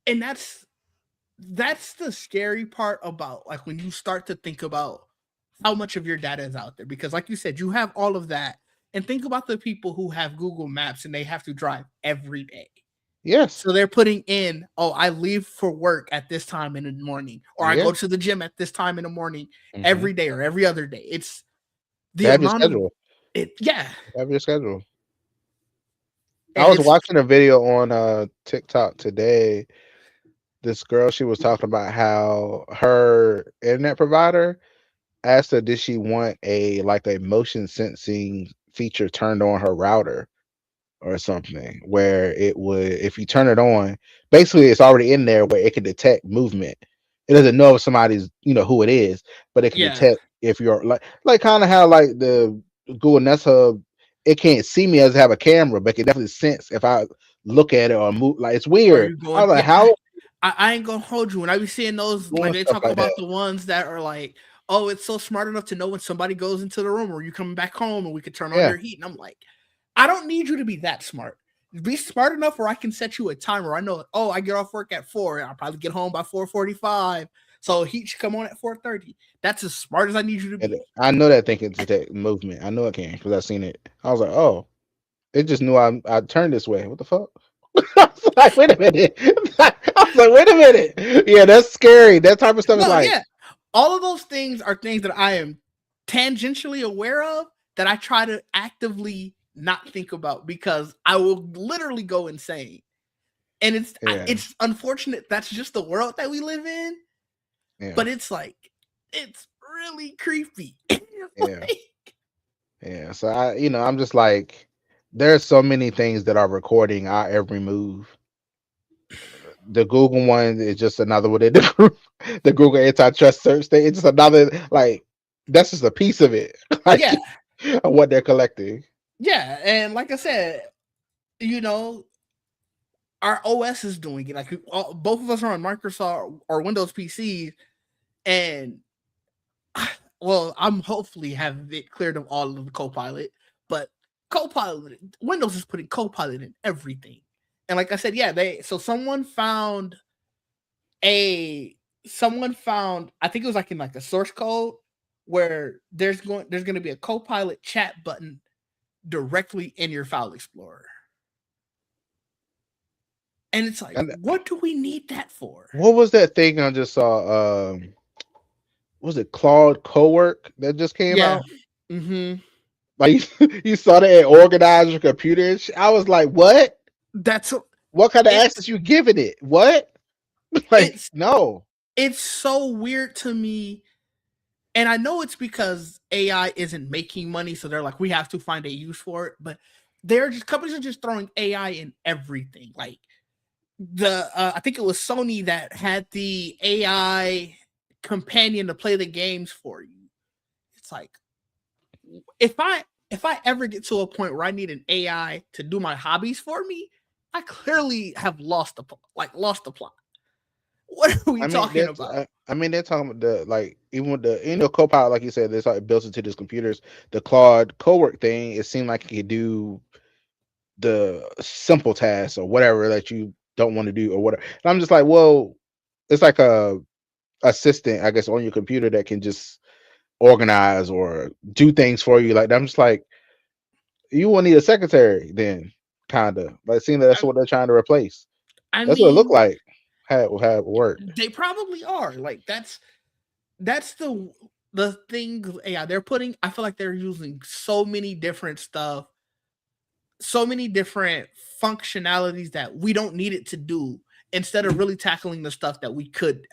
and that's the scary part about like when you start to think about how much of your data is out there because like you said you have all of that and think about the people who have Google Maps and they have to drive every day. yes, So they're putting in, oh, I leave for work at this time in the morning, or I yeah. go to the gym at this time in the morning Hmm. every day or every other day. It's They the have your amount of schedule. it. Yeah. They have your schedule. I And was it's watching a video on TikTok today. This girl, she was talking about how her internet provider asked her did she want a like a motion sensing feature turned on her router or something where it would if you turn it on, basically it's already in there where it can detect movement. It doesn't know if somebody's who it is, but it can yeah. detect if you're like kind of how like the Google Nest Hub, it can't see me as I have a camera, but it can definitely sense if I look at it or move. Like it's Or weird. you I was going, like, yeah. how I ain't gonna hold you. When I be seeing those, like doing they stuff talk like about that? the ones that are like, oh, it's so smart enough to know when somebody goes into the room or you coming back home and we could turn on Yeah, your heat. And I'm like, I don't need you to be that smart. Be smart enough where I can set you a timer. I know, oh, I get off work at 4 and I'll probably get home by 4:45. So heat should come on at 4:30. That's as smart as I need you to and be. I know that thing can detect movement. I know it can because I've seen it. I was like, oh, it just knew I turned this way. What the fuck? I was like, wait a minute. I was like, wait a minute. Yeah, that's scary. That type of stuff is No, like, yeah. All of those things are things that I am tangentially aware of that I try to actively not think about because I will literally go insane. And yeah, it's unfortunate that's just the world that we live in, yeah, but it's like it's really creepy. yeah, yeah. So I'm just like, there's so many things that are recording our every move. The Google one is just another one. The Google antitrust search thing. It's just another like that's just a piece of it, like Yeah, of what they're collecting. yeah, and like I said, you know, our OS is doing it. Like both of us are on Microsoft or Windows PCs, and well, I'm hopefully have it cleared of all of the Copilot, but Copilot Windows is putting Copilot in everything. And like I said, yeah, they so a someone found I think it was like in like a source code where there's going to be a Copilot chat button directly in your file explorer. And it's like, And what do we need that for? what was that thing I just saw? Was it Claude Cowork that just came Yeah. out? Mhm. Like you saw that it organized your computer. And I was like, what? That's What kind of it's access you giving it? What? Like, it's no. it's so weird to me. And I know it's because AI isn't making money, so they're like, we have to find a use for it. But they're just companies are just throwing AI in everything. Like I think it was Sony that had the AI companion to play the games for you. It's like if I ever get to a point where I need an AI to do my hobbies for me, I clearly have lost the plot. What are we I mean, talking about? they're talking about the like even with the Copilot, like you said, it's like built into these computers. The Claude co-work thing, it seemed like it could do the simple tasks or whatever that you don't want to do or whatever. And I'm just like, well, it's like a assistant, I guess, on your computer that can just organize or do things for you. Like I'm just like, you will need a secretary then, kinda. Like seeing that that's I, what they're trying to replace. I That's what it looked mean, like. Had it worked. they probably are. Like that's the thing with AI. They're putting. I feel like they're using so many different stuff, so many different functionalities that we don't need it to do. Instead of really tackling the stuff that we could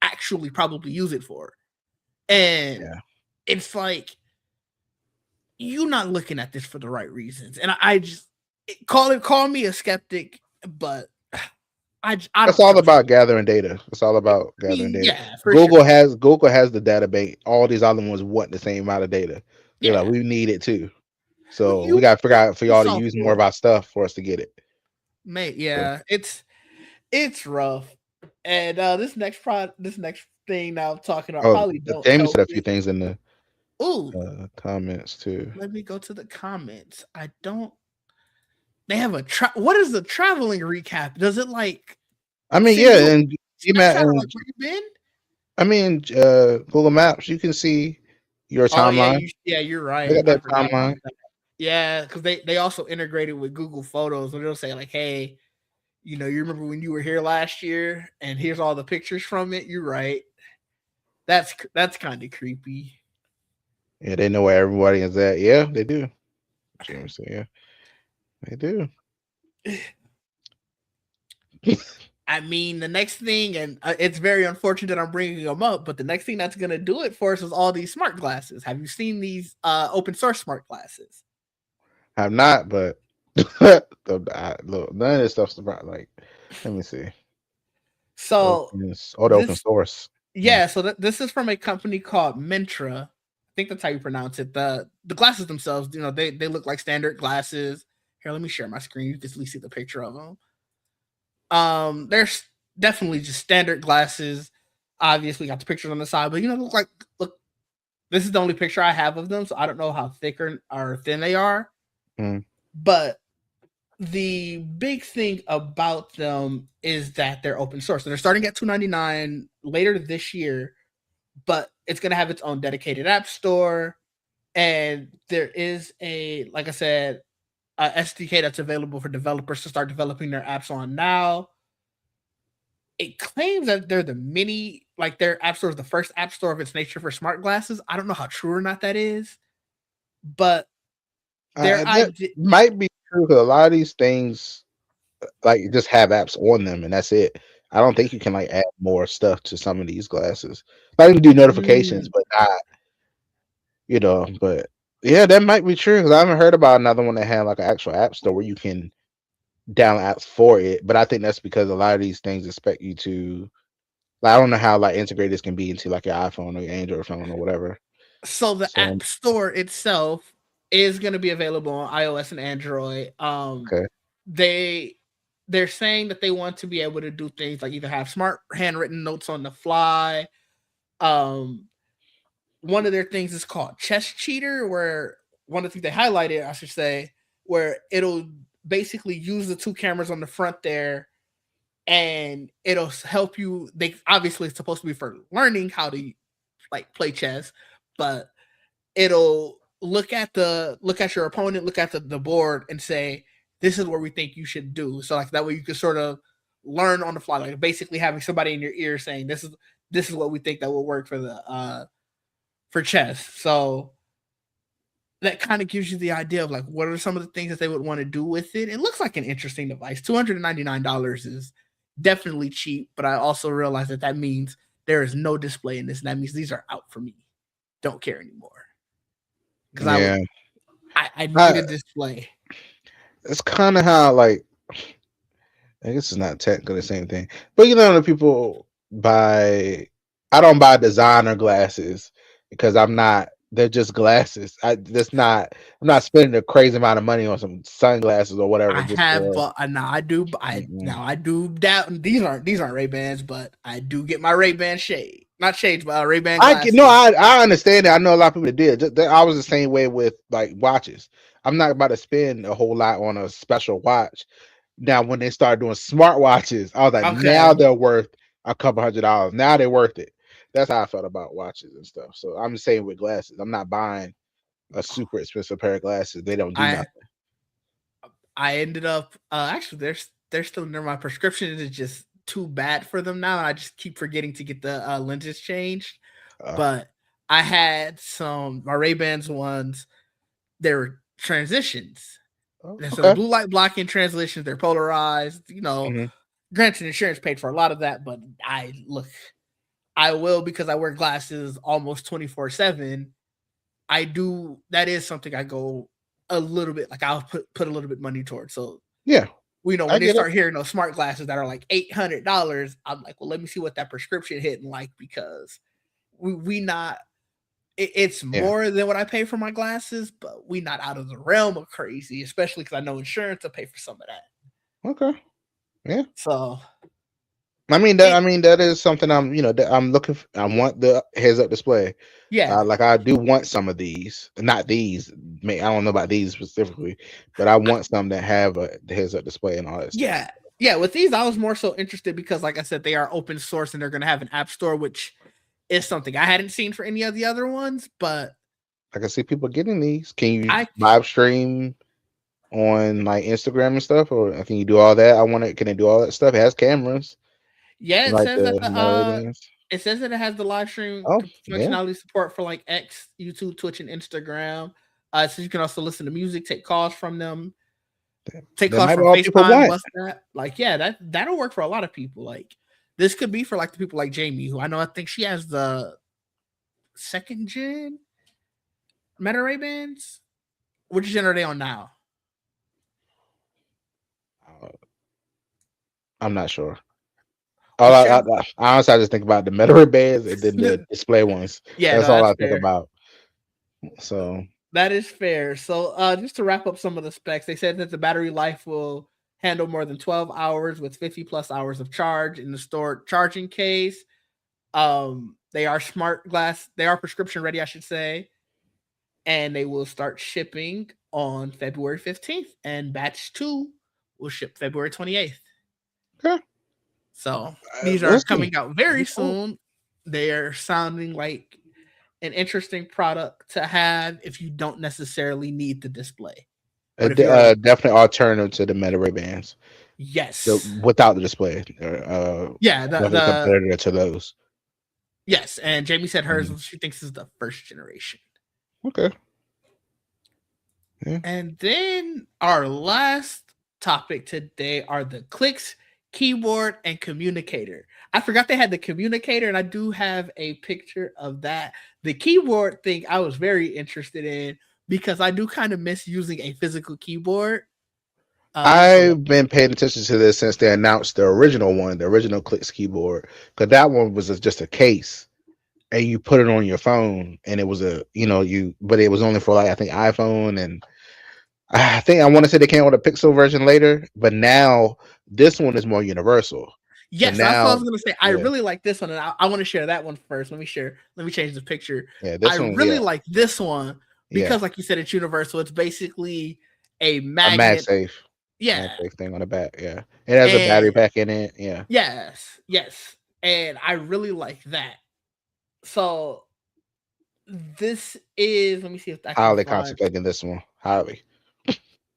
actually probably use it for, and Yeah. it's like you're not looking at this for the right reasons. And I just call me a skeptic, but I It's don't all trust about it. gathering data. It's all I about gathering mean, data. yeah, for sure. Google has the database. All these other ones want the same amount of data. They're like, Yeah, we need it too. well, So we you got to figure out for you y'all to soft use more for of it, our stuff for us to get it. mate. So, Yeah, it's rough. And this next thing now I'm talking about oh, probably don't James help said a few it. things in the Ooh, comments too. let me go to the comments. I don't. They have a what is the traveling recap? Does it like I mean, send you yeah, a and snapshot of like where you've been? Google Maps, you can see your Oh yeah, timeline. you're Look right. at I that forgot about timeline. that. Yeah, because they also integrated with Google Photos, where they'll say like, "Hey, you remember when you were here last year, and here's all the pictures from it." You're right. That's kind of creepy. Yeah, they know where everybody is at. Yeah, they do. James said, yeah, they do. I mean, the next thing, and it's very unfortunate I'm bringing them up, but the next thing that's going to do it for us is all these smart glasses. Have you seen these open source smart glasses? Have not, but look, none of this stuff's about like. Let me see. So The open this, source. yeah, so this is from a company called Mentra. I think that's how you pronounce it. The glasses themselves, they look like standard glasses. Here, let me share my screen. You can at least see the picture of them. There's definitely just standard glasses. Obviously, got the pictures on the side, but look. This is the only picture I have of them, so I don't know how thick or thin they are. Mm. But the big thing about them is that they're open source. So they're starting at $2.99 later this year, but it's going to have its own dedicated app store. And there is like I said, a SDK that's available for developers to start developing their apps on now. It claims that they're their app store is the first app store of its nature for smart glasses. I don't know how true or not that is, but their That idea. might be true because a lot of these things like just have apps on them and that's it. I don't think you can like add more stuff to some of these glasses. Like you can do notifications, Mm, but not, but yeah, that might be true because I haven't heard about another one that had like an actual app store where you can download apps for it. But I think that's because a lot of these things expect you to. Like, I don't know how like integrated this can be into like your iPhone or your Android phone or whatever. so the So app store itself is going to be available on iOS and Android. okay, They they're saying that they want to be able to do things like either have smart handwritten notes on the fly. Um, One of their things is called Chess Cheater, where one of the things they highlighted, I should say, where it'll basically use the two cameras on the front there, and it'll help you. They obviously it's supposed to be for learning how to like play chess, but it'll look at your opponent, look at the board, and say, "This is what we think you should do." So like that way you can sort of learn on the fly, like basically having somebody in your ear saying, "This is what we think that will work for the for chess." So that kind of gives you the idea of like what are some of the things that they would want to do with it. It looks like an interesting device. $299 is definitely cheap, but I also realize that means there is no display in this. And that means these are out for me. Don't care anymore because yeah, I need I, a display. it's kind of how like I guess it's not technically the same thing, but the people buy. I don't buy designer glasses because I'm not They're just glasses. I'm not spending a crazy amount of money on some sunglasses or whatever I just have, for. but now I do. Mm-mm. I do doubt. These aren't Ray Bans, but I do get my Ray Ban shade, not shades, but Ray Ban glasses. I understand it. I know a lot of people did. I was the same way with like watches. I'm not about to spend a whole lot on a special watch. Now, when they started doing smart watches, I was like, now Okay, they're worth a couple $100. Now they're worth it. That's how I felt about watches and stuff. So I'm the same with glasses. I'm not buying a super expensive pair of glasses. They don't do I nothing. I ended up actually they're still near my prescription is just too bad for them now, and I just keep forgetting to get the lenses changed. Uh, But I had some my Ray Bans ones. They're transitions. So okay. blue light blocking transitions. They're polarized. Hmm. Granted, insurance paid for a lot of that, but I will because I wear glasses almost 24/7. I do that is something I go a little bit like I'll put a little bit money towards. So Yeah, I when they get it. start hearing those smart glasses that are like $800, I'm like, well, let me see what that prescription hitting like because we not it's Yeah. more than what I pay for my glasses, but we not out of the realm of crazy, especially because I know insurance will pay for some of that. Okay. Yeah. So I it mean that is something that I'm looking for. I want the heads up display. yeah Like I do want some of these, not these. I don't know about these specifically, but I want some that have the heads up display and all that stuff. yeah yeah. With these, I was more so interested because, like I said, they are open source and they're going to have an app store, which is something I hadn't seen for any of the other ones. But I can see people getting these. Can you I live stream on like Instagram and stuff, or can you do all that? I want to. Can it do all that stuff? It has cameras, yeah, it like says that the Meta Ray Bans. it has the live stream Oh yeah, functionality support for like X, YouTube, Twitch, and Instagram. So you can also listen to music, take calls from them, take that calls might be from all people FaceTime, want. WhatsApp. Like, yeah, that'll work for a lot of people. Like, this could be for like the people like Jamie, who I know I think she has the second gen Meta Ray Bans. Which gen are they on now? Uh, I'm not sure. Well, All honestly, I just think about the Meta Ray Bands and then the display ones. yeah, That's no, all that's I think fair. about. So That is fair. So, just to wrap up some of the specs, they said that the battery life will handle more than 12 hours with 50 plus hours of charge in the stored charging case. They are smart glass. They are prescription ready, I should say, and they will start shipping on February 15th, and batch two will ship February 28th. okay, So these we'll are see. coming out very soon. They are sounding like an interesting product to have if you don't necessarily need the display. But if you already Definitely alternative to the Meta Ray Bands, yes. without the display. Yeah, Definitely competitor to those. yes, and Jamie said hers Mhm. she thinks is the first generation. Okay. Yeah. And then our last topic today are the clicks, keyboard, and communicator. I forgot they had the communicator, and I do have a picture of that. The keyboard thing I was very interested in because I do kind of miss using a physical keyboard. So I've been paying attention to this since they announced the original one, the original Clicks keyboard, because that one was just a case, and you put it on your phone, and it was but it was only for like I think iPhone, and I think I want to say they came with a Pixel version later, but now this one is more universal. So yes, that's what I now, was gonna say. I yeah, really like this one, and I want to share that one first. Let me share. Let me change the picture. yeah, I this one, really yeah, like this one yeah, because, like you said, it's universal. It's basically a a magnet. Yeah, MagSafe thing on the back, yeah. It has a and battery pack in it, yeah. yes, and I really like that. So this is. Let me see if I can Highly find. contemplating this one, highly.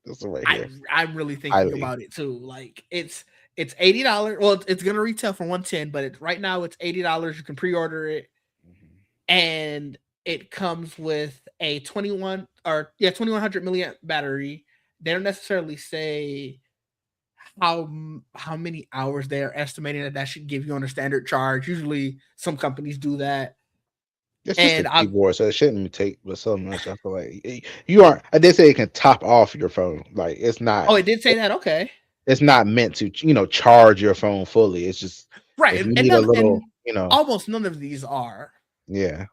This one right here, I'm really thinking highly. about it too. Like it's $80. Well, it's gonna retail for 110, but right now it's $80. You can pre-order it, Mhm. and it comes with a 2100 milliamp battery. They don't necessarily say how many hours they are estimating that should give you on a standard charge. Usually, some companies do that, It's just a and I keyboard, so it shouldn't take but so much. I feel like you aren't. I did say it can top off your phone. Like oh, it did say that. Okay, it's not meant to charge your phone fully. It's just right, if you and need a none little, and almost none of these are. yeah.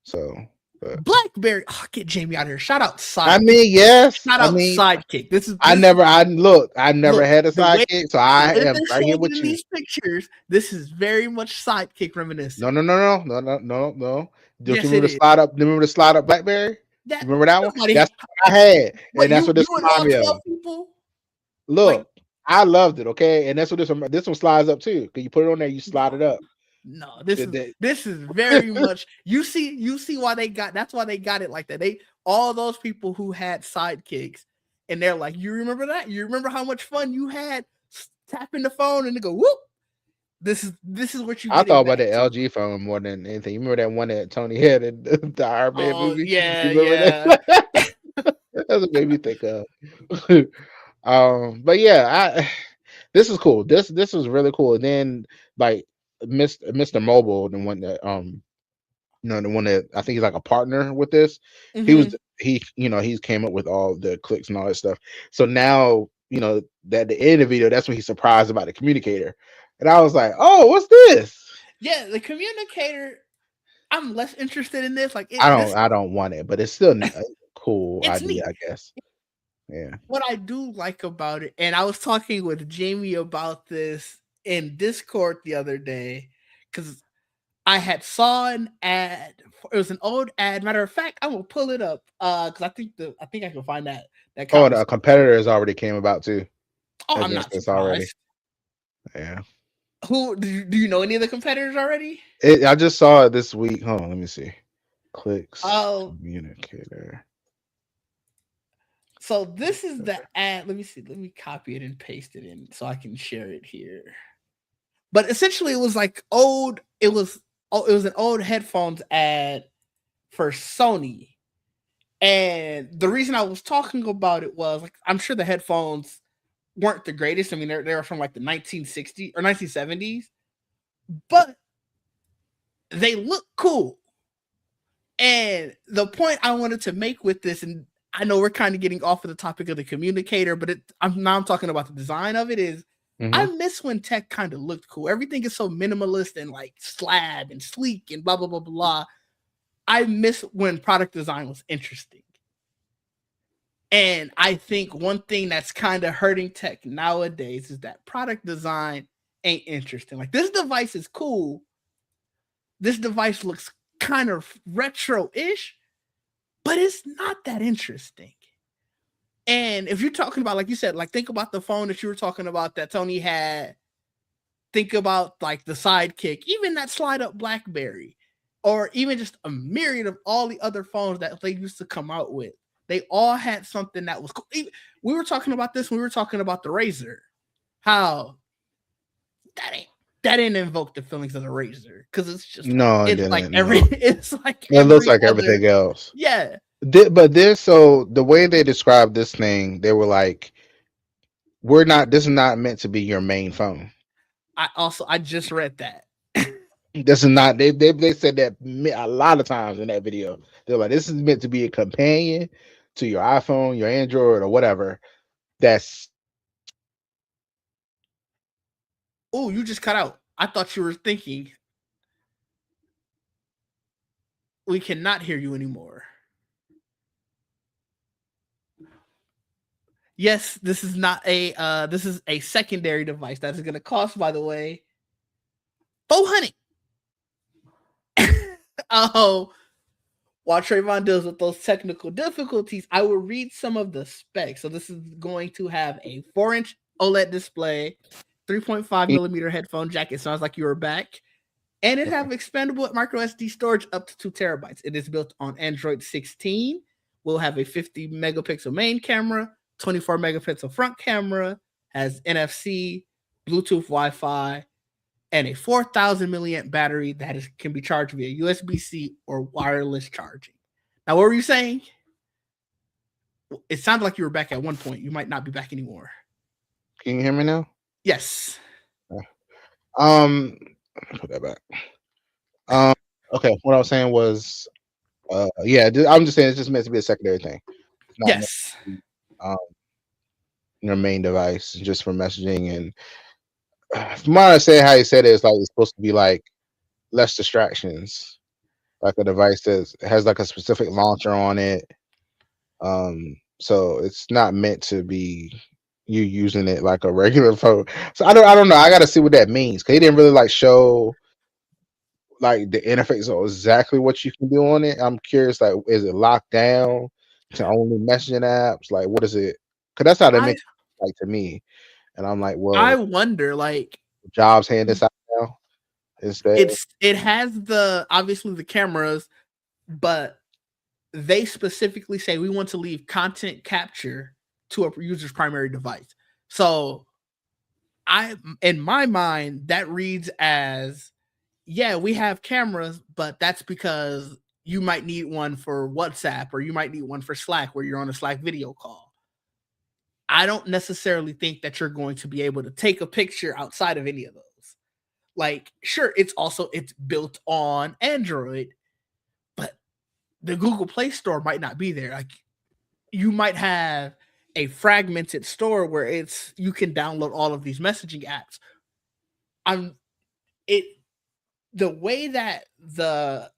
So. But BlackBerry. Oh, get Jamie out of here. Shout out I Sidekick. mean, yes. Shout I out mean, Sidekick. This is I this never. I look. I never look had a the way sidekick, so I they're am right here showing it with in you. these pictures. This is very much Sidekick No, reminiscent. no, no, no, no, no, no, no. Don't you Yes, remember it the is. slide up? Remember the slide up BlackBerry? That Remember that one? nobody. That's what I had, What and that's you what this and remind all me 12 of. people? Like Look, I loved it. Okay, and that's what this one slides up too. Cause you put it on there, you slide it no, up. no. That- This is very much. You see why they got. That's why they got it like that. They all those people who had sidekicks, and they're like, you remember that? You remember how much fun you had tapping the phone and they go whoop. This is what you I getting thought about back the to. LG phone more than anything. You remember that one that Tony had in the Iron Man Oh movie? yeah, You remember yeah. that? That's what made me think of. But yeah, this is cool. This was really cool. And then like Mr. Mobile, the one that the one that I think he's like a partner with this. He Mm-hmm. was he's came up with all the clicks and all that stuff. So now that the end of the video, that's when he's surprised about the communicator, and I was like, oh, what's this? Yeah, the communicator. I'm less interested in this. Like I it. don't This I don't want it, but it's still a cool it's idea, neat. I guess. Yeah. What I do like about it, and I was talking with Jamie about this in Discord the other day, because I had saw an ad. It was an old ad. Matter of fact, I'm gonna pull it up because I think I can find that Oh, and a conversation. competitor has already came about too. Oh, Has I'm been not since already. surprised. Yeah. Who do you know any of the competitors already? I just saw it this week. Hold on, let me see. Clicks Oh, communicator. so this is the ad. Let me see. Let me copy it and paste it in so I can share it here. But essentially, it was like old. It was an old headphones ad for Sony. And the reason I was talking about it was like I'm sure the headphones weren't the greatest. I mean, they were from like the 1960s or 1970s, but they look cool. And the point I wanted to make with this, and I know we're kind of getting off of the topic of the communicator, but I'm talking about the design of it. Is I Mm-hmm. miss when tech kind of looked cool. Everything is so minimalist and like slab and sleek and blah blah blah blah. I miss when product design was interesting. And I think one thing that's kind of hurting tech nowadays is that product design ain't interesting. Like this device is cool. This device looks kind of retro-ish, but it's not that interesting. And if you're talking about, like you said, like think about the phone that you were talking about that Tony had. Think about like the Sidekick, even that slide up BlackBerry, or even just a myriad of all the other phones that they used to come out with. They all had something that was cool. We were talking about this when we were talking about the Razor. How that ain't that didn't invoke the feelings of the Razor because it's just like No, it it's like didn't. every No, it's like it looks every like other. everything else. Yeah. But this, so the way they described this thing, they were like, "We're not. This is not meant to be your main phone. I just read that. This is not." They said that a lot of times in that video. They're like, "This is meant to be a companion to your iPhone, your Android, or whatever." That's Oh, you just cut out. I thought you were thinking we cannot hear you anymore. Yes, this is not a this is a secondary device that is going to cost, by the way, 400. Oh, while Trayvon deals with those technical difficulties, I will read some of the specs. So this is going to have a 4-inch OLED display, 3.5 millimeter headphone jack. It sounds like you were back. And it have expandable micro SD storage up to 2 terabytes. It is built on Android 16. We'll have a 50 megapixel main camera, 24 megapixel front camera, has NFC, Bluetooth, Wi-Fi, and a 4,000 milliamp battery that can be charged via USB-C or wireless charging. Now, what were you saying? It sounded like you were back at one point. You might not be back anymore. Can you hear me now? Yes. Um, put that back. Um, okay. What I was saying was, yeah, I'm just saying it's just meant to be a secondary thing. It's not meant Yes. to be, your main device just for messaging. And from what I say, how you said it, it's like it's supposed to be like less distractions. like a device that has like a specific launcher on it. So it's not meant to be you using it like a regular phone. So I don't know. I got to see what that means because he didn't really like show like the interface of exactly what you can do on it. I'm curious, like, is it locked down to only messaging apps? Like, what is it? Because that's how they I make it like to me. And I'm like, I well, wonder, like, Jobs hand this out now instead. it has the obviously the cameras, but they specifically say we want to leave content capture to a user's primary device. So I, in my mind, that reads as, yeah, we have cameras, but that's because you might need one for WhatsApp or you might need one for Slack where you're on a Slack video call. I don't necessarily think that you're going to be able to take a picture outside of any of those. Like, sure, it's built on Android, but the Google Play Store might not be there. Like, you might have a fragmented store where it's you can download all of these messaging apps. I'm it the way that the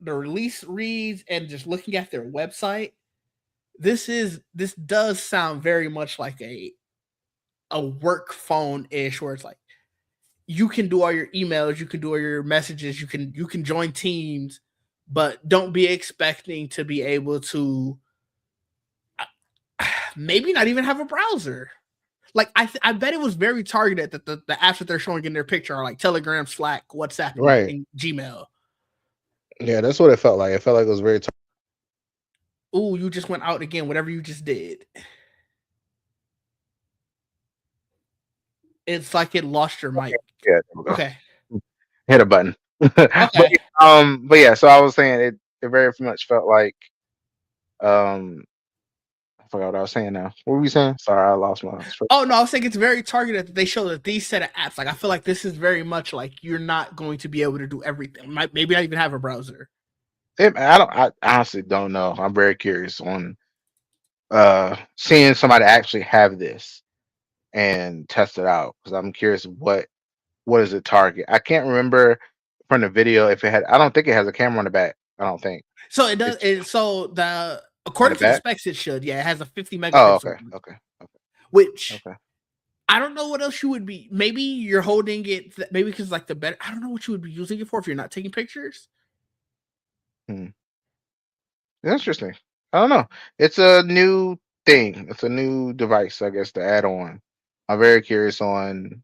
release reads and just looking at their website, this does sound very much like a work phone ish, where it's like you can do all your emails, you can do all your messages, you can join teams, but don't be expecting to be able to maybe not even have a browser. Like I bet it was very targeted that the apps that they're showing in their picture are like Telegram, Slack, WhatsApp, Right. and Gmail. Yeah, that's what it felt like. It felt like it was very. Ooh, you just went out again. Whatever you just did, it's like it lost your mic. Yeah, there we go. Okay, Hit a button. okay. But yeah. So I was saying it very much felt like um. I forgot what I was saying now. What were we saying? Sorry, I lost my. Oh no, I was saying it's very targeted that they show that these set of apps. Like I feel like this is very much like you're not going to be able to do everything. Maybe not even have a browser. I honestly don't know. I'm very curious on seeing somebody actually have this and test it out because I'm curious what is it target. I can't remember from the video if it had. I don't think it has a camera on the back. I don't think So it does. it's So the on the according to the back. specs, it should. Yeah, it has a 50 Oh, megapixel, okay, okay, okay, which okay. I don't know what else you would be. Maybe you're holding it. Maybe because like the better. I don't know what you would be using it for if you're not taking pictures. Hmm. Interesting. I don't know. It's a new thing. It's a new device, I guess, to add on. I'm very curious on.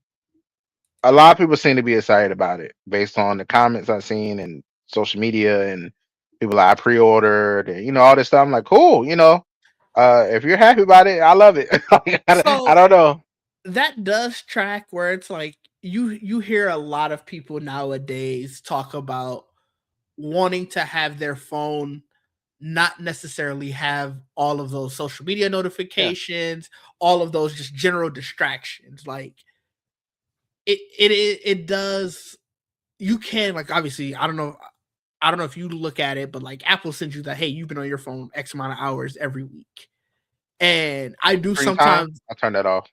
A lot of people seem to be excited about it based on the comments I've seen and social media and people I pre-ordered and all this stuff. I'm like, cool. If you're happy about it, I love it. I So don't know. that does track where it's like you hear a lot of people nowadays talk about wanting to have their phone not necessarily have all of those social media Yeah, notifications, all of those just general distractions. Like it does. You can, like, obviously I don't know if you look at it, but like Apple sends you that, hey, you've been on your phone X amount of hours every week. And I do screen time. sometimes, I turn that off.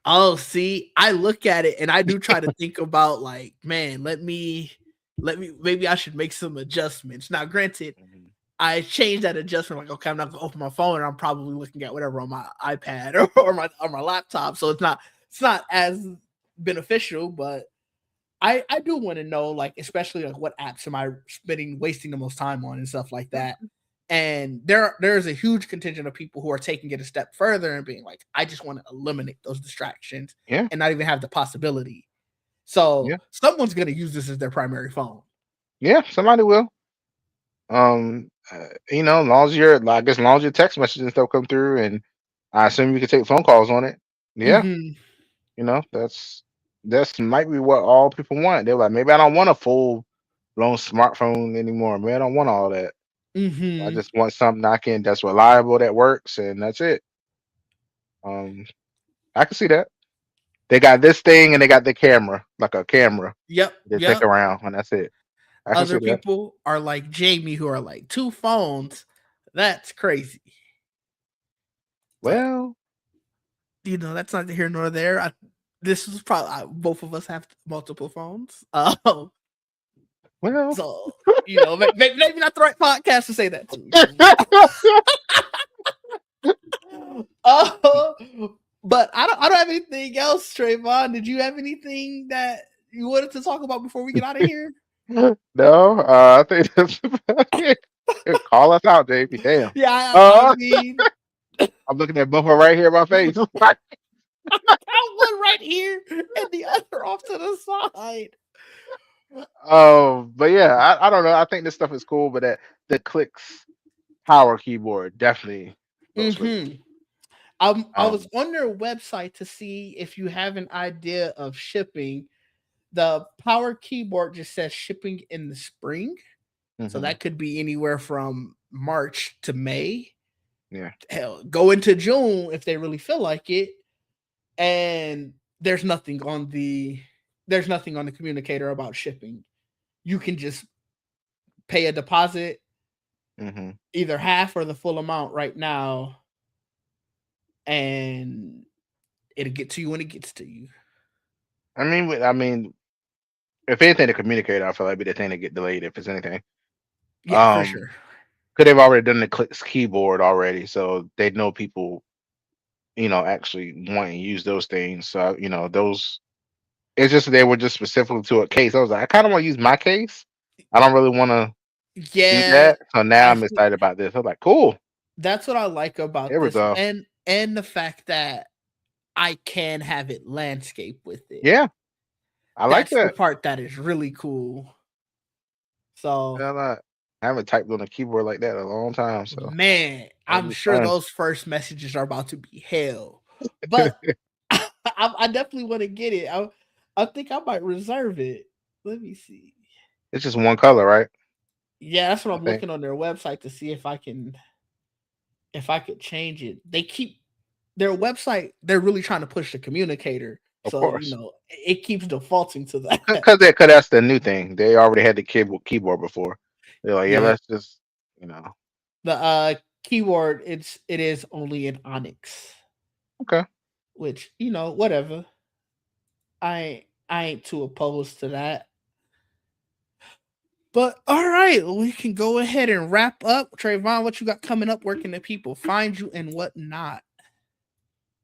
oh, see, I look at it and I do try to think about like, man, maybe I should make some adjustments. Now, granted, Mhm. I changed that adjustment. Like, okay, I'm not gonna open my phone and I'm probably looking at whatever on my iPad or my laptop. So it's not as beneficial, but I do want to know, like, especially like what apps am I wasting the most time on and stuff like that. And there's a huge contingent of people who are taking it a step further and being like, I just want to eliminate those distractions Yeah, and not even have the possibility. So yeah, someone's gonna use this as their primary phone. yeah. Somebody will. As long as I guess, as long as your text messages and stuff come through, and I assume you can take phone calls on it. Yeah, Hmm. that's might be what all people want. They're like, maybe I don't want a full blown smartphone anymore. Man, I don't want all that. I Hmm. just want something that's reliable, that works, and that's it. Um, I can see that. They got this thing and they got the camera, like a camera. Yep. They take Yep. around, and that's it. I can see Other that. people are like Jamie, who are like two phones. That's crazy. But Well, that's not here nor there. This is probably both of us have multiple phones. well. So Maybe not the right podcast to say that to. Uh, but I don't have anything else, Trayvon. Did you have anything that you wanted to talk about before we get out of here? No, I think that's about it. Call us out, JP. Damn. Yeah, I Uh, mean, I'm looking at both of them right here in my face. I one right here and the other off to the side. But yeah, I don't know. I think this stuff is cool, but the clicks power keyboard definitely looks really Mm-hmm. cool. I was on their website to see if you have an idea of shipping. The power keyboard just says shipping in the spring. So Mhm. that could be anywhere from March to May. Yeah. Hell, go into June if they really feel like it. And there's nothing on the communicator about shipping. You can just pay a deposit, Mhm. either half or the full amount right now, and it'll get to you when it gets to you. I mean, if anything, the communicator, I feel like be the thing to get delayed if it's anything. Yeah, for Um, sure. because they've already done the clicks keyboard already, so they know people, actually want to use those things. So those. It's just they were just specifically to a case. I was like, I kind of want to use my case. I don't really want to do Yeah, that. So now I I'm think excited about this. I'm like, cool. that's what I like about Here we this, go. and the fact that I can have it landscape with it. Yeah, I like That's the that. part that is really cool. So, I haven't typed on a keyboard like that in a long time, so man, that'll I'm be sure fun. those first messages are about to be hell. But I definitely want to get it. I think I might reserve it. Let me see. It's just one color, right? Yeah, that's what I I'm think. looking on their website to see if I could change it. They keep their website, they're really trying to push the communicator. Of So, course. it keeps defaulting to that. Because that's the new thing. They already had the keyboard before. They're like, yeah, Yeah. let's just, you know. The keyword it is only in Onyx, Okay. which, whatever. I ain't too opposed to that. But all right, we can go ahead and wrap up. Trayvon, what you got coming up? Where can the people find you and whatnot?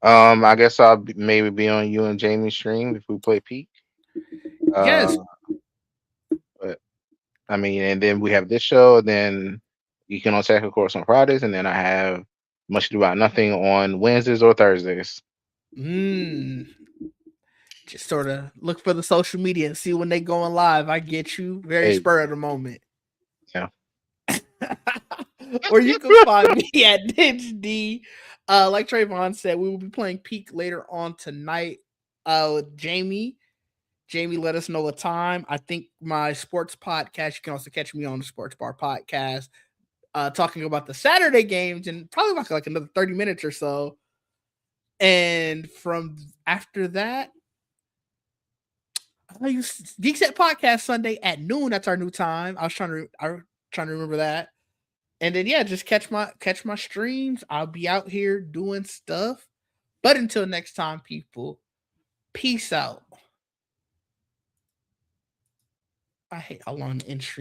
I guess maybe be on you and Jamie's stream if we play Peak. Yes. Uh, but I mean, and then we have this show. Then you can on Tech, of course, on Fridays, and then I have Much Ado About Nothing on Wednesdays or Thursdays. Mm, just sort of look for the social media and see when they going live. I get you. Very Hey, spur of the moment. yeah. Or you can find me at Ninja D. Like Trayvon said, we will be playing Peak later on tonight. With Jamie. Jamie let us know a time. I think my sports podcast, you can also catch me on the Sports Bar podcast, talking about the Saturday games and probably like another 30 minutes or so. And from after that, I use Geek Set Podcast Sunday at noon. That's our new time. I was trying to remember that. And then yeah, just catch my streams. I'll be out here doing stuff. But until next time, people, peace out. I hate how long the in stream